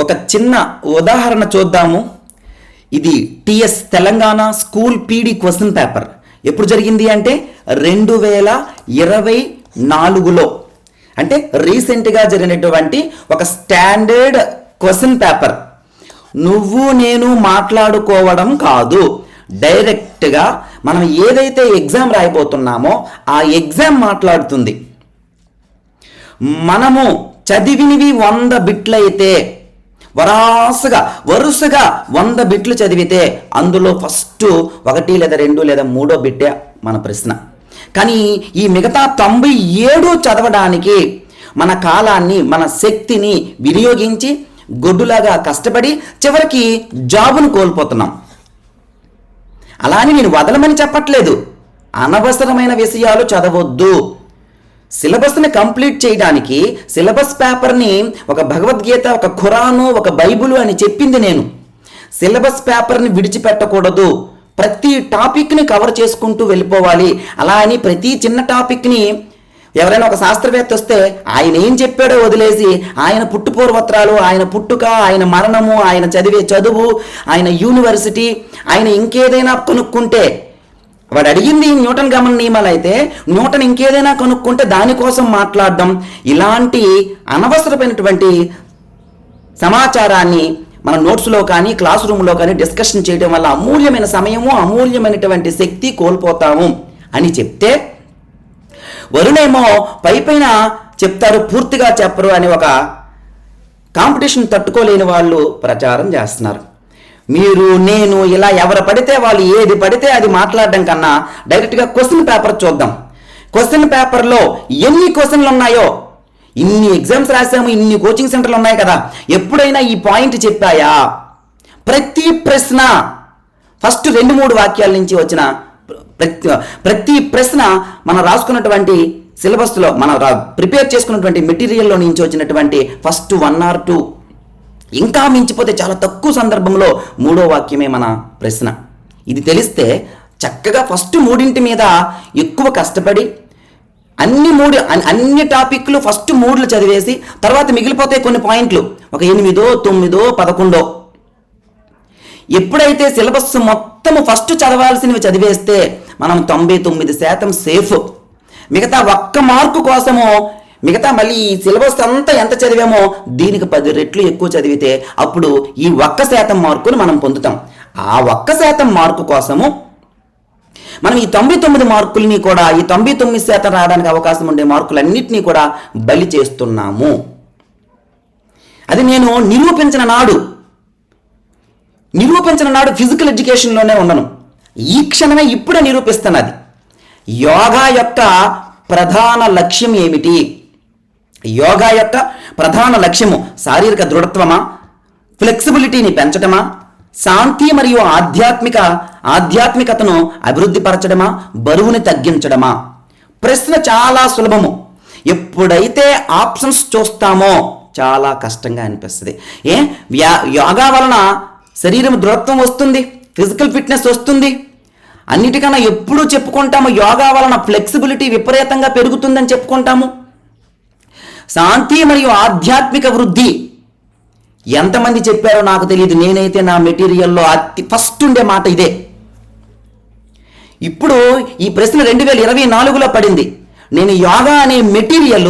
ఒక చిన్న ఉదాహరణ చూద్దాము. ఇది TS Telangana school PD question paper ఎప్పుడు జరిగింది అంటే 2024లో, అంటే రీసెంట్గా జరిగినటువంటి ఒక స్టాండర్డ్ క్వశ్చన్ పేపర్. నువ్వు నేను మాట్లాడుకోవడం కాదు, డైరెక్ట్గా మనం ఏదైతే ఎగ్జామ్ రాయబోతున్నామో ఆ ఎగ్జామ్ మాట్లాడుతుంది. మనము చదివినవి 100 బిట్లయితే వరుసగా 100 బిట్లు చదివితే అందులో ఫస్ట్ 1 లేదా 2 లేదా 3 బిట్టే మన ప్రశ్న. కానీ ఈ మిగతా 97 చదవడానికి మన కాలాన్ని, మన శక్తిని వినియోగించి గొడ్డులాగా కష్టపడి చివరికి జాబును కోల్పోతున్నాం. అలానే నేను వదలమని చెప్పట్లేదు, అనవసరమైన విషయాలు చదవద్దు. సిలబస్ని కంప్లీట్ చేయడానికి సిలబస్ పేపర్ని ఒక భగవద్గీత, ఒక ఖురాను, ఒక బైబుల్ అని చెప్పింది నేను. సిలబస్ పేపర్ని విడిచిపెట్టకూడదు, ప్రతి టాపిక్ని కవర్ చేసుకుంటూ వెళ్ళిపోవాలి. అలా అని ప్రతి చిన్న టాపిక్ని ఎవరైనా ఒక శాస్త్రవేత్త వస్తే ఆయన ఏం చెప్పాడో వదిలేసి ఆయన పుట్టుపూర్వత్రాలు, ఆయన పుట్టుక, ఆయన మరణము, ఆయన చదివే చదువు, ఆయన యూనివర్సిటీ, ఆయన ఇంకేదైనా కనుక్కుంటే, వాడు అడిగింది న్యూటన్ గమన నియమాలు అయితే న్యూటన్ ఇంకేదైనా కనుక్కుంటే దానికోసం మాట్లాడడం, ఇలాంటి అనవసరమైనటువంటి సమాచారాన్ని మన నోట్స్లో కానీ క్లాస్ రూమ్లో కానీ డిస్కషన్ చేయడం వల్ల అమూల్యమైన సమయము, అమూల్యమైనటువంటి శక్తి కోల్పోతాము అని చెప్తే, వరుణేమో పైన చెప్తారు, పూర్తిగా చెప్పరు అని ఒక కాంపిటీషన్ తట్టుకోలేని వాళ్ళు ప్రచారం చేస్తున్నారు. మీరు నేను ఇలా ఎవరు పడితే వాళ్ళు ఏది పడితే అది మాట్లాడడం కన్నా డైరెక్ట్గా క్వశ్చన్ పేపర్ చూద్దాం. క్వశ్చన్ పేపర్లో ఎన్ని క్వశ్చన్లు ఉన్నాయో, ఇన్ని ఎగ్జామ్స్ రాసాము, ఇన్ని కోచింగ్ సెంటర్లు ఉన్నాయి కదా, ఎప్పుడైనా ఈ పాయింట్ చెప్పాయా? ప్రతి ప్రశ్న ఫస్ట్ 2-3 వాక్యాల నుంచి వచ్చిన ప్రతి ప్రశ్న మనం రాసుకున్నటువంటి సిలబస్లో మనం ప్రిపేర్ చేసుకున్నటువంటి మెటీరియల్లో నుంచి వచ్చినటువంటి ఫస్ట్ 1 or 2, ఇంకా మించిపోతే చాలా తక్కువ సందర్భంలో 3వ వాక్యమే మన ప్రశ్న. ఇది తెలిస్తే చక్కగా ఫస్ట్ 3 మీద ఎక్కువ కష్టపడి అన్ని టాపిక్లు ఫస్ట్ 3 చదివేసి తర్వాత మిగిలిపోతే కొన్ని పాయింట్లు ఒక 8, 9, 11. ఎప్పుడైతే సిలబస్ మొత్తము ఫస్ట్ చదవాల్సినవి చదివేస్తే మనం 99% సేఫ్. మిగతా 1 మార్కు కోసము మిగతా మళ్ళీ ఈ సిలబస్ అంతా ఎంత చదివామో దీనికి 10 రెట్లు ఎక్కువ చదివితే అప్పుడు ఈ 1% మార్కును మనం పొందుతాం. ఆ 1% మార్కు కోసము మనం ఈ 99 మార్కుల్ని కూడా, ఈ 99% రావడానికి అవకాశం ఉండే మార్కులన్నింటినీ కూడా బలి చేస్తున్నాము. అది నేను నిరూపించిన నాడు ఫిజికల్ ఎడ్యుకేషన్లోనే ఉండను. ఈ క్షణమే ఇప్పుడే నిరూపిస్తున్నది. యోగా యొక్క ప్రధాన లక్ష్యం ఏమిటి? యోగా యొక్క ప్రధాన లక్ష్యము శారీరక దృఢత్వమా, ఫ్లెక్సిబిలిటీని పెంచడమా, శాంతి మరియు ఆధ్యాత్మికతను అభివృద్ధి పరచడమా, బరువుని తగ్గించడమా? ప్రశ్న చాలా సులభము. ఎప్పుడైతే ఆప్షన్స్ చూస్తామో చాలా కష్టంగా అనిపిస్తుంది. యోగా వలన శరీరం దృఢత్వం వస్తుంది, ఫిజికల్ ఫిట్నెస్ వస్తుంది. అన్నిటికన్నా ఎప్పుడూ చెప్పుకుంటాము యోగా వలన ఫ్లెక్సిబిలిటీ విపరీతంగా పెరుగుతుందని చెప్పుకుంటాము. శాంతి మరియు ఆధ్యాత్మిక వృద్ధి ఎంతమంది చెప్పారో నాకు తెలియదు. నేనైతే నా మెటీరియల్లో ఫస్ట్ ఉండే మాట ఇదే. ఇప్పుడు ఈ ప్రశ్న 2024లో పడింది. నేను యోగా అనే మెటీరియల్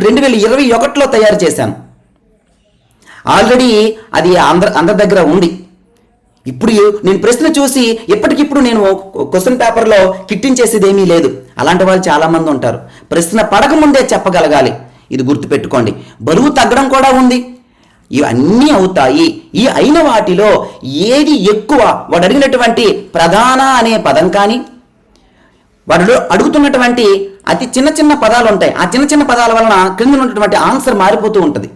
2021లో తయారు చేశాను. ఆల్రెడీ అది అందరి దగ్గర ఉంది. ఇప్పుడు నేను ప్రశ్న చూసి ఎప్పటికిప్పుడు నేను క్వశ్చన్ పేపర్లో కిట్టించేసేది ఏమీ లేదు. అలాంటి వాళ్ళు చాలామంది ఉంటారు. ప్రశ్న పడకముందే చెప్పగలగాలి. ఇది గుర్తుపెట్టుకోండి. బరువు తగ్గడం కూడా ఉంది. ఇవన్నీ అవుతాయి. ఈ అయిన వాటిలో ఏది ఎక్కువ, వాడు అడిగినటువంటి ప్రధాన అనే పదం కానీ, వాడు అడుగుతున్నటువంటి అతి చిన్న పదాలు ఉంటాయి. ఆ చిన్న పదాల వలన క్రింద ఉన్నటువంటి ఆన్సర్ మారిపోతూ ఉంటుంది.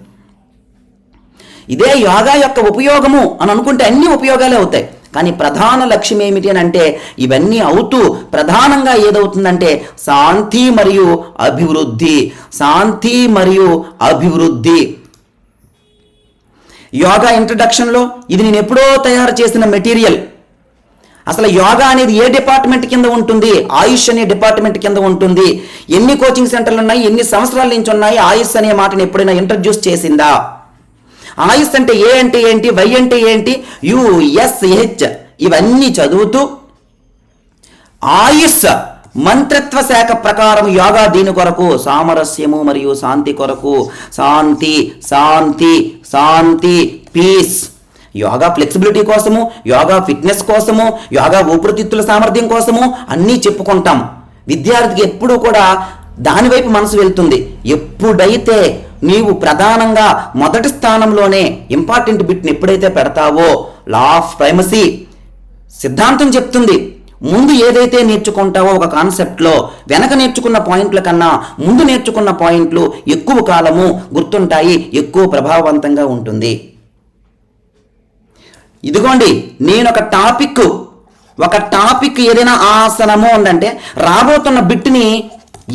ఇదే యోగా యొక్క ఉపయోగము అని అనుకుంటే అన్ని ఉపయోగాలే అవుతాయి. కానీ ప్రధాన లక్ష్యం ఏమిటి అని అంటే ఇవన్నీ అవుతూ ప్రధానంగా ఏదవుతుందంటే శాంతి మరియు అభివృద్ధి. యోగా ఇంట్రడక్షన్లో ఇది నేను ఎప్పుడో తయారు చేసిన మెటీరియల్. అసలు యోగా అనేది ఏ డిపార్ట్మెంట్ కింద ఉంటుంది? ఆయుష్ అనే డిపార్ట్మెంట్ కింద ఉంటుంది. ఎన్ని కోచింగ్ సెంటర్లు ఉన్నాయి, ఎన్ని సంవత్సరాల నుంచి ఉన్నాయి? ఆయుష్ అనే మాటను ఎప్పుడైనా ఇంట్రడ్యూస్ చేసిందా? ఆయుష్ అంటే ఏ అంటే ఏంటి, వై అంటే ఏంటి, యుఎస్హెచ్ ఇవన్నీ చదువుతూ ఆయుష్ మంత్రిత్వ శాఖ ప్రకారం యోగా దీని కొరకు సామరస్యము మరియు శాంతి కొరకు, శాంతి శాంతి శాంతి పీస్, యోగా ఫ్లెక్సిబిలిటీ కోసము, యోగా ఫిట్నెస్ కోసము, యోగా ఊపిరితిత్తుల సామర్థ్యం కోసము అన్నీ చెప్పుకుంటాం. విద్యార్థికి ఎప్పుడూ కూడా దానివైపు మనసు వెళ్తుంది. ఎప్పుడైతే నీవు ప్రధానంగా మొదటి స్థానంలోనే ఇంపార్టెంట్ బిట్ని ఎప్పుడైతే పెడతావో లా ఆఫ్ ప్రైమసీ సిద్ధాంతం చెప్తుంది, ముందు ఏదైతే నేర్చుకుంటావో ఒక కాన్సెప్ట్లో వెనక నేర్చుకున్న పాయింట్ల కన్నా ముందు నేర్చుకున్న పాయింట్లు ఎక్కువ కాలము గుర్తుంటాయి, ఎక్కువ ప్రభావవంతంగా ఉంటుంది. ఇదిగోండి నేను ఒక టాపిక్ ఏదైనా ఆసనము ఉందంటే రాబోతున్న బిట్ని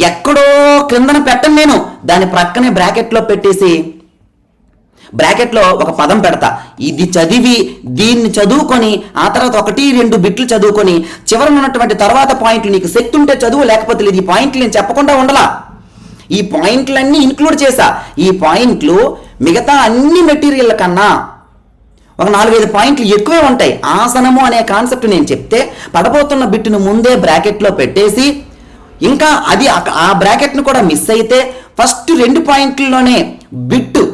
ఎక్కడో క్రిందన పెట్టను, నేను దాని ప్రక్కనే బ్రాకెట్లో పెట్టేసి బ్రాకెట్లో ఒక పదం పెడతా. ఇది చదివి దీన్ని చదువుకొని ఆ తర్వాత 1-2 బిట్లు చదువుకొని చివరన ఉన్నటువంటి తర్వాత పాయింట్లు నీకు శక్తి ఉంటే చదువు, లేకపోతే లేదు. ఈ పాయింట్లు నేను చెప్పకుండా ఉండలా, ఈ పాయింట్లన్నీ ఇంక్లూడ్ చేశా. ఈ పాయింట్లు మిగతా అన్ని మెటీరియల్ కన్నా ఒక 4-5 పాయింట్లు ఎక్కువే ఉంటాయి. ఆసనము అనే కాన్సెప్ట్ నేను చెప్తే పడబోతున్న బిట్టును ముందే బ్రాకెట్లో పెట్టేసి, ఇంకా అది ఆ బ్రాకెట్ను కూడా మిస్ అయితే ఫస్ట్ 2 పాయింట్లలోనే బిట్టు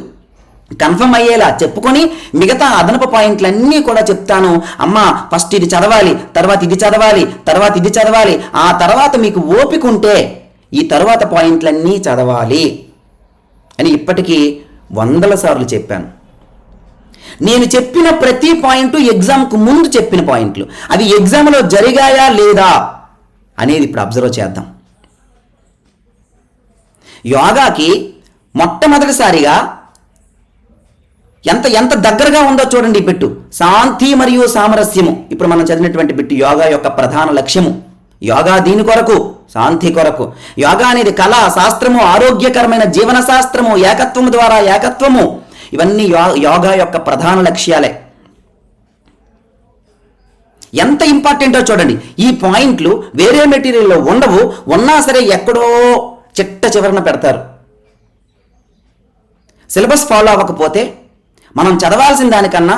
కన్ఫర్మ్ అయ్యేలా చెప్పుకొని మిగతా అదనపు పాయింట్లన్నీ కూడా చెప్తాను. అమ్మా ఫస్ట్ ఇది చదవాలి, తర్వాత ఇది చదవాలి, తర్వాత ఇది చదవాలి, ఆ తర్వాత మీకు ఓపిక ఉంటే ఈ తర్వాత పాయింట్లన్నీ చదవాలి అని ఇప్పటికీ 100 సార్లు చెప్పాను. నేను చెప్పిన ప్రతి పాయింట్ ఎగ్జామ్కు ముందు చెప్పిన పాయింట్లు, అవి ఎగ్జామ్లో జరిగాయా లేదా అనేది ఇప్పుడు అబ్జర్వ్ చేద్దాం. యోగాకి మొట్టమొదటిసారిగా ఎంత దగ్గరగా ఉందో చూడండి ఈ బిట్టు. శాంతి మరియు సామరస్యము ఇప్పుడు మనం చదివినటువంటి బిట్టు యోగా యొక్క ప్రధాన లక్ష్యము. యోగా దీని కొరకు, శాంతి కొరకు. యోగా అనేది కళ, శాస్త్రము, ఆరోగ్యకరమైన జీవన శాస్త్రము, ఏకత్వము ద్వారా ఏకత్వము, ఇవన్నీ యోగా యొక్క ప్రధాన లక్ష్యాలే. ఎంత ఇంపార్టెంటో చూడండి. ఈ పాయింట్లు వేరే మెటీరియల్లో ఉండవు, ఉన్నా సరే ఎక్కడో చిట్ట చివరన పెడతారు. సిలబస్ ఫాలో అవ్వకపోతే మనం చదవాల్సిన దానికన్నా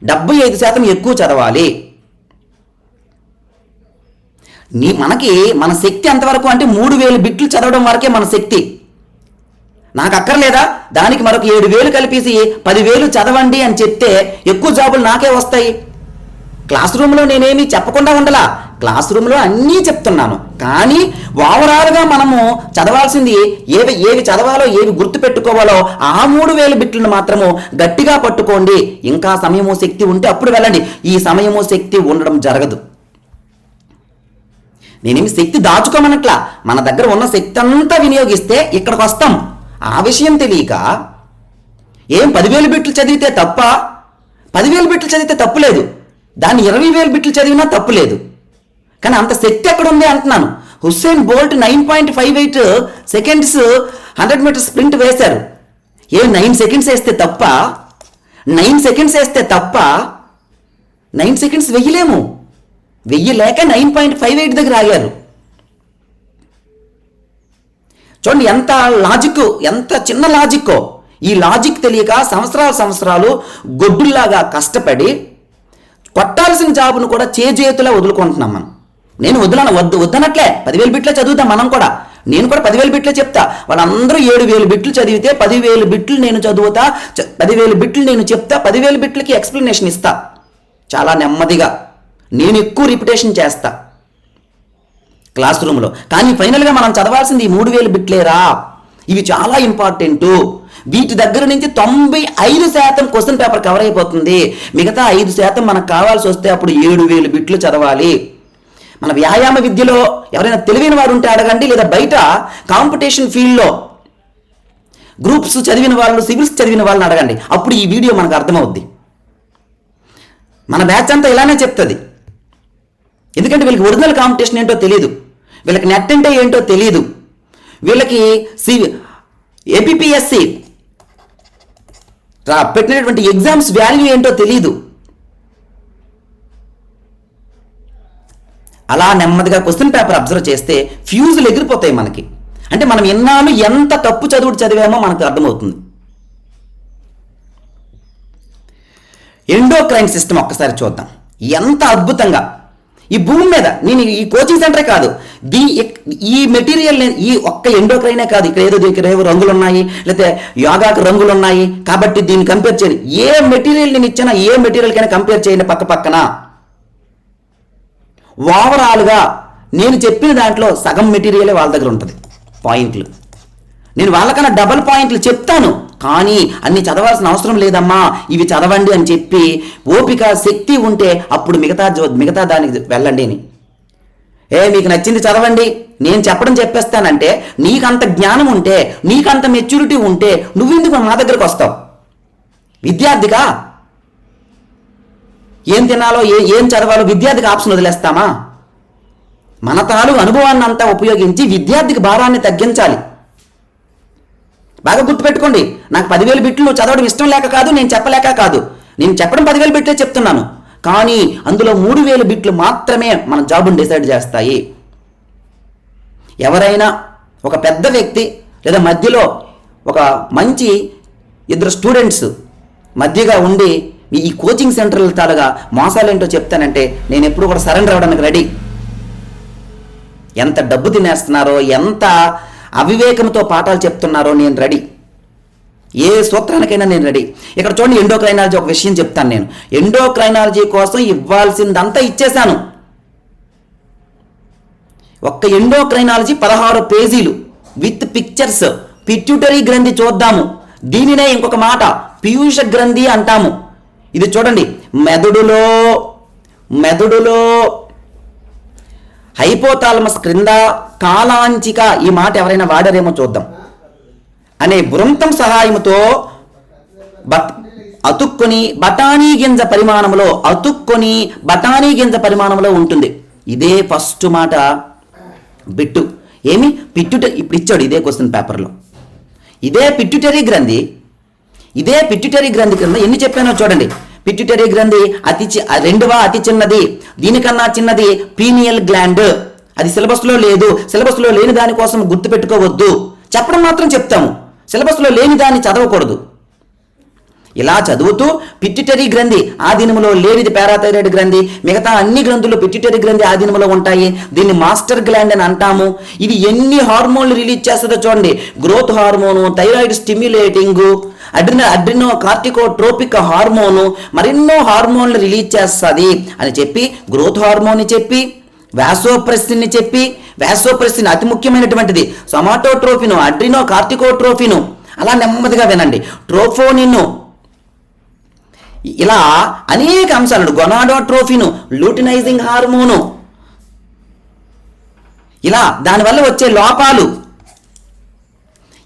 75% ఎక్కువ చదవాలి. మనకి మన శక్తి ఎంతవరకు అంటే 3000 బిట్లు చదవడం వరకే మన శక్తి. నాకు అక్కర్లేదా దానికి మరొక 7000 కలిపేసి 10,000 చదవండి అని చెప్తే ఎక్కువ జాబులు నాకే వస్తాయి. క్లాస్ రూమ్లో నేనేమి చెప్పకుండా ఉండలా, క్లాస్ రూమ్లో అన్నీ చెప్తున్నాను. కానీ ఓవరాల్గా మనము చదవాల్సింది ఏవి చదవాలో, ఏవి గుర్తు పెట్టుకోవాలో ఆ 3000 బిట్లను మాత్రము గట్టిగా పట్టుకోండి. ఇంకా సమయము శక్తి ఉంటే అప్పుడు వెళ్ళండి. ఈ సమయము శక్తి ఉండడం జరగదు. నేనేమి శక్తి దాచుకోమనట్లా, మన దగ్గర ఉన్న శక్తి అంతా వినియోగిస్తే ఇక్కడికి వస్తాం. ఆ విషయం తెలియక 10,000 బిట్లు చదివితే తప్ప, 10,000 బిట్లు చదివితే తప్పు లేదు, దాన్ని 20,000 బిట్లు చదివినా తప్పు లేదు. కానీ అంత శక్తి ఎక్కడ ఉంది అంటున్నాను. Usain Bolt 9.58 seconds 100 metre sprint వేశారు. 9 సెకండ్స్ వేస్తే తప్ప, 9 సెకండ్స్ వేస్తే తప్ప, 9 సెకండ్స్ వెయ్యలేము. వెయ్యలేక 9.58 దగ్గర ఆగారు. చూడండి ఎంత లాజిక్, ఎంత చిన్న లాజిక్కో. ఈ లాజిక్ తెలియక సంవత్సరాలు గొడ్డుల్లాగా కష్టపడి కొట్టాల్సిన జాబును కూడా చేతులా వదులుకుంటున్నాం మనం. నేను వద్దనట్లే, 10,000 బిట్లే చదువుతాం మనం కూడా. నేను కూడా 10,000 బిట్లే చెప్తా. వాళ్ళందరూ 7,000 బిట్లు చదివితే 10,000 బిట్లు నేను చదువుతా, 10,000 బిట్లు నేను చెప్తా, 10,000 బిట్లకి ఎక్స్ప్లెనేషన్ ఇస్తా చాలా నెమ్మదిగా. నేను ఎక్కువ రిపిటేషన్ చేస్తా క్లాస్ రూమ్లో. కానీ ఫైనల్గా మనం చదవాల్సింది ఈ 3,000 బిట్లేరా. ఇవి చాలా ఇంపార్టెంటు. వీటి దగ్గర నుంచి 95% క్వశ్చన్ పేపర్ కవర్ అయిపోతుంది. మిగతా 5% మనకు కావాల్సి వస్తే అప్పుడు 7,000 బిట్లు చదవాలి. మన వ్యాయామ విద్యలో ఎవరైనా తెలివైన వారు ఉంటే అడగండి, లేదా బయట కాంపిటీషన్ ఫీల్డ్లో గ్రూప్స్ చదివిన వాళ్ళు, సివిల్స్ చదివిన వాళ్ళని అడగండి. అప్పుడు ఈ వీడియో మనకు అర్థమవుద్ది. మన బ్యాచ్ అంతా ఇలానే చెప్తుంది. ఎందుకంటే వీళ్ళకి ఒరిజినల్ కాంపిటీషన్ ఏంటో తెలియదు, వీళ్ళకి నెట్ అంటే ఏంటో తెలియదు, వీళ్ళకి ఏపీఎస్సి పెట్టినటువంటి ఎగ్జామ్స్ వాల్యూ ఏంటో తెలియదు. అలా నెమ్మదిగా క్వశ్చన్ పేపర్ అబ్జర్వ్ చేస్తే ఫ్యూజులు ఎగిరిపోతాయి మనకి. అంటే మనం ఎన్నాళ్ళు ఎంత తప్పు చదివామో మనకు అర్థమవుతుంది. ఎండోక్రైన్ సిస్టమ్ ఒక్కసారి చూద్దాం. ఎంత అద్భుతంగా ఈ భూమి మీద, నేను ఈ కోచింగ్ సెంటరే కాదు, ఈ మెటీరియల్, ఈ ఒక్క ఎండోక్రైనే కాదు, ఇక్కడ ఏవో రంగులు ఉన్నాయి, లేకపోతే యోగాకు రంగులు ఉన్నాయి కాబట్టి దీన్ని కంపేర్ చేయండి. ఏ మెటీరియల్ నేను ఇచ్చినా ఏ మెటీరియల్కైనా కంపేర్ చేయండి పక్క పక్కన. ఓవరాల్గా నేను చెప్పిన దాంట్లో సగం మెటీరియలే వాళ్ళ దగ్గర ఉంటుంది. పాయింట్లు నేను వాళ్ళకన్నా డబల్ పాయింట్లు చెప్తాను, కానీ అన్ని చదవాల్సిన అవసరం లేదమ్మా, ఇవి చదవండి అని చెప్పి ఓపిక శక్తి ఉంటే అప్పుడు మిగతా దానికి వెళ్ళండి అని. మీకు నచ్చింది చదవండి నేను చెప్పేస్తానంటే, నీకంత జ్ఞానం ఉంటే, నీకంత మెచ్యూరిటీ ఉంటే నువ్వెందుకు మా దగ్గరకు వస్తావు? విద్యార్థిగా ఏం తినాలో ఏం చదవాలో విద్యార్థికి ఆప్షన్ వదిలేస్తామా? మన తాలూకు అనుభవాన్ని అంతా ఉపయోగించి విద్యార్థికి భారాన్ని తగ్గించాలి. బాగా గుర్తుపెట్టుకోండి, నాకు 10,000 బిట్లు నువ్వు చదవడం ఇష్టం లేక కాదు, నేను చెప్పలేక కాదు. నేను చెప్పడం 10,000 బిట్లే చెప్తున్నాను, కానీ అందులో 3,000 బిట్లు మాత్రమే మన జాబుని డిసైడ్ చేస్తాయి. ఎవరైనా ఒక పెద్ద వ్యక్తి లేదా మధ్యలో ఒక మంచి 2 స్టూడెంట్స్ మధ్యగా ఉండి ఈ కోచింగ్ సెంటర్ల తాలుగా మోసాలేంటో చెప్తానంటే నేను ఎప్పుడు కూడా సరెండర్ అవ్వడానికి రెడీ. ఎంత డబ్బు తినేస్తున్నారో, ఎంత అవివేకంతో పాఠాలు చెప్తున్నారో నేను రెడీ. ఏ సూత్రానికైనా నేను రెడీ. ఇక్కడ చూడండి, ఎండోక్రైనాలజీ ఒక విషయం చెప్తాను. నేను ఎండోక్రైనాలజీ కోసం ఇవ్వాల్సిందంతా ఇచ్చేశాను. ఒక్క ఎండోక్రైనాలజీ 16 పేజీలు విత్ పిక్చర్స్. పిట్యూటరీ గ్రంథి చూద్దాము. దీనినే ఇంకొక మాట పీయూష గ్రంథి అంటాము. ఇది చూడండి, మెదడులో హైపోథాలమస్ క్రింద కాలాంచిక, ఈ మాట ఎవరైనా వాడారేమో చూద్దాం, అనే బృంతం సహాయంతో అతుక్కొని బఠానీ గింజ పరిమాణంలో ఉంటుంది. ఇదే ఫస్ట్ మాట బిట్టు. ఏమి పిట్యూటరీ, ఇప్పుడు ఇచ్చాడు ఇదే క్వశ్చన్ పేపర్లో. ఇదే పిట్యూటరీ గ్రంథి కింద ఎన్ని చెప్పానో చూడండి. పిట్యూటరీ గ్రంథి రెండవ అతి చిన్నది, దీనికన్నా చిన్నది పీనియల్ గ్లాండ్. అది సిలబస్లో లేదు. సిలబస్లో లేని దానికోసం గుర్తుపెట్టుకోవద్దు, చెప్పడం మాత్రం చెప్తాము. సిలబస్లో లేని దాన్ని చదవకూడదు. ఇలా చదువుతూ పిట్యూటరీ గ్రంథి ఆధీనంలో లేనిది పారాథైరాయిడ్ గ్రంథి, మిగతా అన్ని గ్రంథులు పిట్యూటరీ గ్రంథి ఆధీనంలో ఉంటాయి. దీన్ని మాస్టర్ గ్లాండ్ అని అంటాము. ఇది ఎన్ని హార్మోన్లు రిలీజ్ చేస్తుందో చూడండి. Growth hormone, thyroid stimulating, adrenocorticotropic hormone, మరెన్నో హార్మోన్లు రిలీజ్ చేస్తుంది అని చెప్పి, గ్రోత్ హార్మోన్ చెప్పి, వ్యాసోప్రెసిన్ చెప్పి, వ్యాసోప్రెసిన్ అతి ముఖ్యమైనటువంటిది, సొమాటోట్రోఫిన్, అడ్రినో కార్టికోట్రోఫిన్, అలా నెమ్మదిగా వినండి, ట్రోఫోనిన్, ఇలా అనేక అంశాలు, గొనాడోట్రోఫిన్, లూటినైజింగ్ హార్మోను, ఇలా దానివల్ల వచ్చే లోపాలు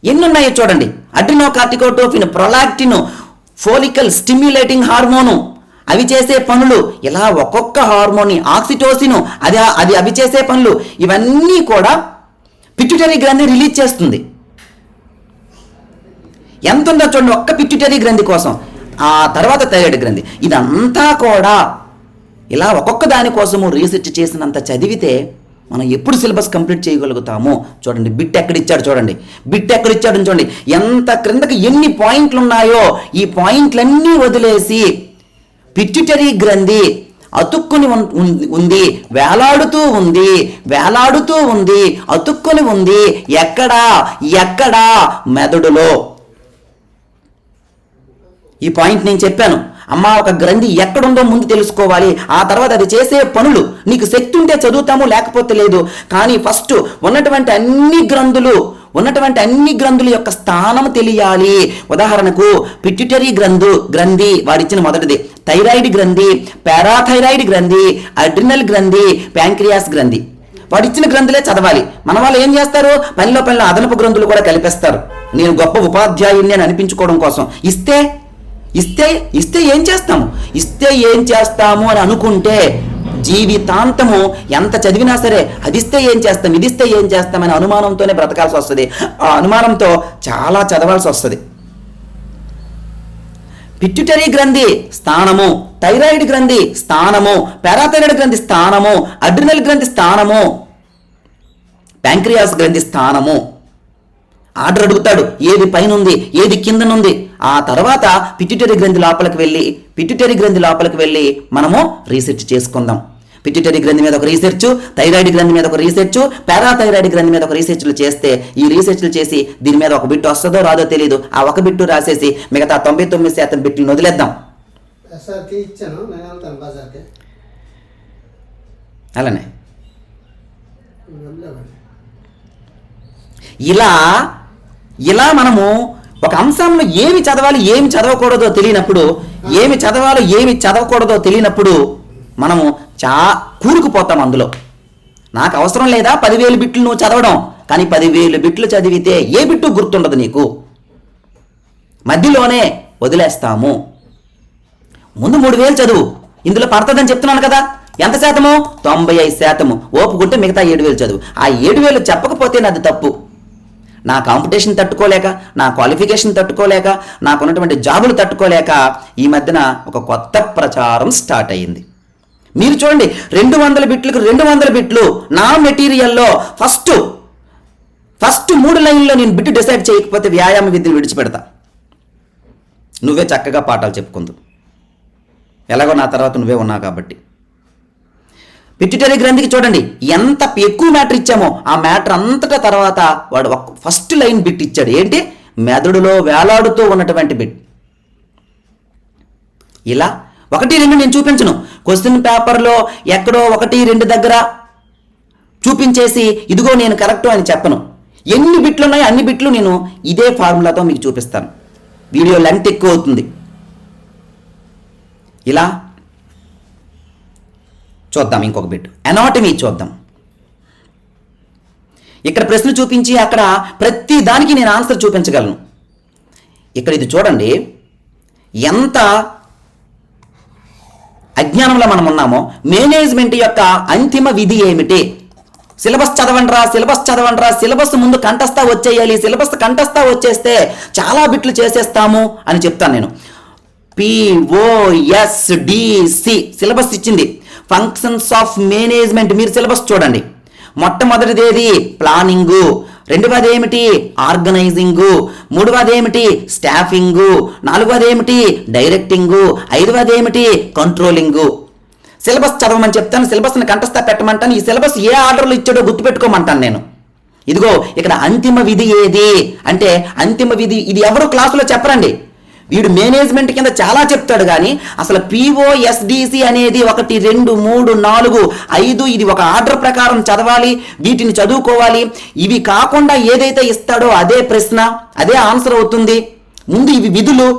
ఎన్ని ఉన్నాయో చూడండి. Adrenocorticotrophin, prolactin, follicle stimulating hormone, అవి చేసే పనులు, ఇలా ఒక్కొక్క హార్మోన్, ఆక్సిటోసిన్, అవి చేసే పనులు, ఇవన్నీ కూడా పిట్యూటరీ గ్రంథి రిలీజ్ చేస్తుంది. ఎంత ఉందో చూడండి ఒక్క పిట్యూటరీ గ్రంథి కోసం. ఆ తర్వాత థైరాయిడ్ గ్రంథి, ఇదంతా కూడా ఇలా ఒక్కొక్క దానికోసము రీసెర్చ్ చేసినంత చదివితే మనం ఎప్పుడు సిలబస్ కంప్లీట్ చేయగలుగుతామో చూడండి. బిట్ ఎక్కడిచ్చాడు చూడండి, చూడండి ఎంత క్రిందకి ఎన్ని పాయింట్లు ఉన్నాయో. ఈ పాయింట్లన్నీ వదిలేసి పిట్యూటరీ గ్రంథి అతుక్కుని ఉంది, వేలాడుతూ ఉంది, అతుక్కుని ఉంది. ఎక్కడా? మెదడులో. ఈ పాయింట్ నేను చెప్పాను. అమ్మా, ఒక గ్రంథి ఎక్కడుందో ముందు తెలుసుకోవాలి, ఆ తర్వాత అది చేసే పనులు. నీకు శక్తి ఉంటే చదువుతాము, లేకపోతే లేదు. కానీ ఫస్ట్ ఉన్నటువంటి అన్ని గ్రంథుల యొక్క స్థానం తెలియాలి. ఉదాహరణకు పిట్యూటరీ గ్రంథి వాడిచ్చిన మొదటిది, థైరాయిడ్ గ్రంథి, పారాథైరాయిడ్ గ్రంథి, అడ్రినల్ గ్రంథి, ప్యాంక్రియాస్ గ్రంథి. వాడిచ్చిన గ్రంథులే చదవాలి. మన వాళ్ళు ఏం చేస్తారు, పనిలో అదనపు గ్రంథులు కూడా కలిపేస్తారు. నేను గొప్ప ఉపాధ్యాయుని అని అనిపించుకోవడం కోసం. ఇస్తే ఏం చేస్తాము అని అనుకుంటే జీవితాంతము ఎంత చదివినా సరే అదిస్తే ఏం చేస్తాం, ఇదిస్తే ఏం చేస్తామని అనుమానంతోనే బ్రతకాల్సి వస్తుంది. ఆ అనుమానంతో చాలా చదవాల్సి వస్తుంది. పిట్యూటరీ గ్రంథి స్థానము, థైరాయిడ్ గ్రంథి స్థానము, పారాథైరాయిడ్ గ్రంథి స్థానము, అడ్రినల్ గ్రంథి స్థానము, ప్యాంక్రియాస్ గ్రంథి స్థానము. ఆర్డర్ అడుగుతాడు, ఏది పైన ఉంది ఏది కిందనుంది. ఆ తర్వాత పిట్యూటరీ గ్రంథి లోపలికి వెళ్ళి మనము రీసెర్చ్ చేసుకుందాం. పిట్యూటరీ గ్రంథి మీద ఒక రీసెర్చ్, థైరాయిడ్ గ్రంథి మీద ఒక రీసెర్చ్, పారాథైరాయిడ్ గ్రంథి మీద ఒక రీసెర్చ్లు చేస్తే, ఈ రీసెర్చ్లు చేసి దీని మీద ఒక బిట్టు వస్తుందో రాదో తెలియదు, ఆ ఒక బిట్టు రాసేసి మిగతా 99% బిట్లను వదిలేద్దాం. అలానే ఇలా మనము ఒక అంశంలో ఏమి చదవాలి ఏమి చదవకూడదో తెలియనప్పుడు, ఏమి చదవాలో ఏమి చదవకూడదో తెలియనప్పుడు మనము కూరుకుపోతాం అందులో. నాకు అవసరం లేదా 10,000 బిట్లు నువ్వు చదవడం, కానీ 10,000 బిట్లు చదివితే ఏ బిట్టు గుర్తుండదు నీకు, మధ్యలోనే వదిలేస్తాము. ముందు 3,000 చదువు, ఇందులో పడుతుందని చెప్తున్నాను కదా. ఎంత శాతము? 95%. ఓపుకుంటే మిగతా 7,000 చదువు. ఆ 7,000 చెప్పకపోతే నాది తప్పు. నా కాంపిటీషన్ తట్టుకోలేక, నా క్వాలిఫికేషన్ తట్టుకోలేక, నాకున్నటువంటి జాబులు తట్టుకోలేక ఈ మధ్యన ఒక కొత్త ప్రచారం స్టార్ట్ అయ్యింది. మీరు చూడండి, 200 బిట్లకు 200 బిట్లు నా మెటీరియల్లో ఫస్ట్ 3 లైన్లో నేను బిట్ డిసైడ్ చేయకపోతే వ్యాయామ విద్యను విడిచిపెడతా. నువ్వే చక్కగా పాఠాలు చెప్పుకుందు, ఎలాగో నా తర్వాత నువ్వే ఉన్నావు కాబట్టి. పిట్యూటరీ గ్రంథికి చూడండి ఎంత ఎక్కువ మ్యాటర్ ఇచ్చామో, ఆ మ్యాటర్ అంతటా తర్వాత వాడు ఫస్ట్ లైన్ బిట్ ఇచ్చాడు. ఏంటి? మెదడులో వేలాడుతూ ఉన్నటువంటి బిట్. ఇలా 1-2 నేను చూపించను. క్వశ్చన్ పేపర్లో ఎక్కడో 1-2 దగ్గర చూపించేసి ఇదిగో నేను కరెక్టు అని చెప్పను. ఎన్ని బిట్లు ఉన్నాయో అన్ని బిట్లు నేను ఇదే ఫార్ములాతో మీకు చూపిస్తాను. వీడియో లెంగ్త్ ఎక్కువ అవుతుంది. ఇలా చూద్దాం. ఇంకొక బిట్ అనాటమీ చూద్దాం. ఇక్కడ ప్రశ్న చూపించి అక్కడ ప్రతి దానికి నేను ఆన్సర్ చూపించగలను. ఇక్కడ ఇది చూడండి, ఎంత అజ్ఞానంలో మనం ఉన్నామో. మేనేజ్మెంట్ యొక్క అంతిమ విధి ఏమిటి? సిలబస్ చదవండిరా, సిలబస్ ముందు కంఠస్థ వచ్చేయాలి, సిలబస్ కంఠస్థ వచ్చేస్తే చాలా బిట్లు చేసేస్తాము అని చెప్తాను నేను. POSDC సిలబస్ ఇచ్చింది. ఫంక్షన్స్ ఆఫ్ మేనేజ్మెంట్ మీరు సిలబస్ చూడండి. మొట్టమొదటిది ఏది? ప్లానింగు. రెండవది ఏమిటి? ఆర్గనైజింగు. మూడవది ఏమిటి? స్టాఫింగు. నాలుగవది ఏమిటి? డైరెక్టింగు. ఐదవది ఏమిటి? కంట్రోలింగు. సిలబస్ చదవమని చెప్తాను, సిలబస్ని కంఠస్థ పెట్టమంటాను. ఈ సిలబస్ ఏ ఆర్డర్లో ఇచ్చాడో గుర్తుపెట్టుకోమంటాను నేను. ఇదిగో ఇక్కడ అంతిమ విధి ఏది అంటే, అంతిమ విధి ఇది ఎవరు క్లాసులో చెప్పరండి. వీడు మేనేజ్మెంట్ కింద చాలా చెప్తాడు, కానీ అసలు POSDC అనేది 1 2 3 4 5 ఇది ఒక ఆర్డర్ ప్రకారం చదవాలి, వీటిని చదువుకోవాలి. ఇవి కాకుండా ఏదైతే ఇస్తాడో అదే ప్రశ్న, అదే ఆన్సర్ అవుతుంది. ముందు ఇవి విధులు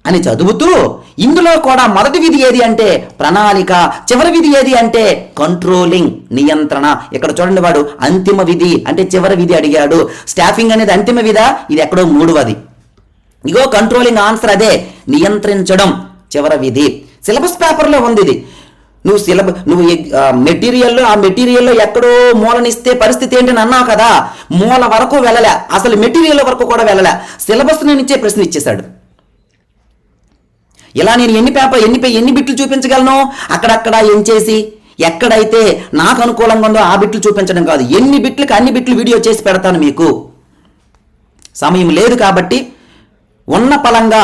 అని చదువుతూ, ఇందులో కూడా మొదటి విధి ఏది అంటే ప్రణాళిక, చివరి విధి ఏది అంటే కంట్రోలింగ్, నియంత్రణ. ఇక్కడ చూడండి, వాడు అంతిమ విధి అంటే చివరి విధి అడిగాడు. స్టాఫింగ్ అనేది అంతిమ విధా? ఇది ఎక్కడో మూడవది. ఇగో కంట్రోలింగ్ ఆన్సర్ అదే, నియంత్రించడం చివరి విధి. సిలబస్ పేపర్లో ఉంది ఇది. నువ్వు మెటీరియల్లో ఆ మెటీరియల్లో ఎక్కడో మూలనిస్తే పరిస్థితి ఏంటని అన్నావు కదా, మూల వరకు వెళ్ళలే, అసలు మెటీరియల్ వరకు కూడా వెళ్ళలే, సిలబస్ నుంచే ప్రశ్న ఇచ్చేశాడు. ఇలా నేను ఎన్ని బిట్లు చూపించగలను? అక్కడక్కడ ఎంచేసి ఎక్కడైతే నాకు అనుకూలంగా ఉందో ఆ బిట్లు చూపించడం కాదు, ఎన్ని బిట్లకు అన్ని బిట్లు వీడియో చేసి పెడతాను. మీకు సమయం లేదు కాబట్టి ఉన్న పలంగా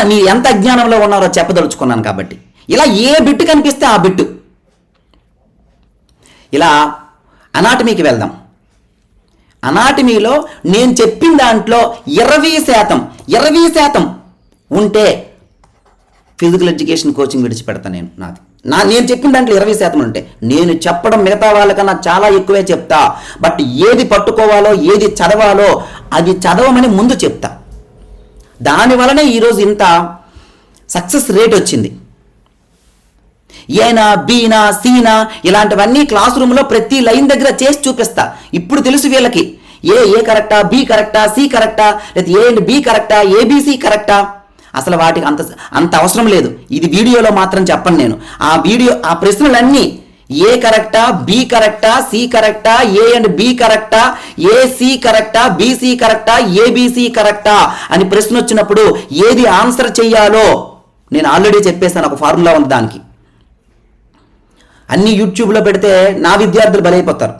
మీరు ఎంత అజ్ఞానంలో ఉన్నారో చెప్పదలుచుకున్నాను. కాబట్టి ఇలా ఏ బిట్టు కనిపిస్తే ఆ బిట్టు. ఇలా అనాటమీకి వెళ్దాం. అనాటమీలో నేను చెప్పిన దాంట్లో 20% ఉంటే ఫిజికల్ ఎడ్యుకేషన్ కోచింగ్ విడిచిపెడతాను నేను. నేను చెప్పిన దాంట్లో 20% ఉంటే, నేను చెప్పడం మిగతా వాళ్ళకన్నా చాలా ఎక్కువే చెప్తా. బట్ ఏది పట్టుకోవాలో ఏది చదవాలో అది చదవమని ముందు చెప్తా. దానివలనే ఈరోజు ఇంత సక్సెస్ రేట్ వచ్చింది. ఏనా బీనా సీనా ఇలాంటివన్నీ క్లాస్ రూమ్లో ప్రతి లైన్ దగ్గర చేసి చూపిస్తా. ఇప్పుడు తెలుసు వీళ్ళకి ఏ కరెక్టా, బి కరెక్టా, సి కరెక్టా, లేదా ఏ అండ్ బి కరెక్టా, ఏబిసి కరెక్టా. అసలు వాటికి అంత అవసరం లేదు. ఇది వీడియోలో మాత్రం చెప్పను నేను. ఆ ప్రశ్నలన్నీ ఏ కరెక్టా, బి కరెక్టా, సి కరెక్టా, ఏ అండ్ బి కరెక్టా, ఏసి కరెక్టా, బీసీ కరెక్టా, ఏబిసి కరెక్టా అని ప్రశ్న వచ్చినప్పుడు ఏది ఆన్సర్ చెయ్యాలో నేను ఆల్రెడీ చెప్పేస్తాను. ఒక ఫార్ములా ఉంది దానికి. అన్ని యూట్యూబ్లో పెడితే నా విద్యార్థులు బలైపోతారు.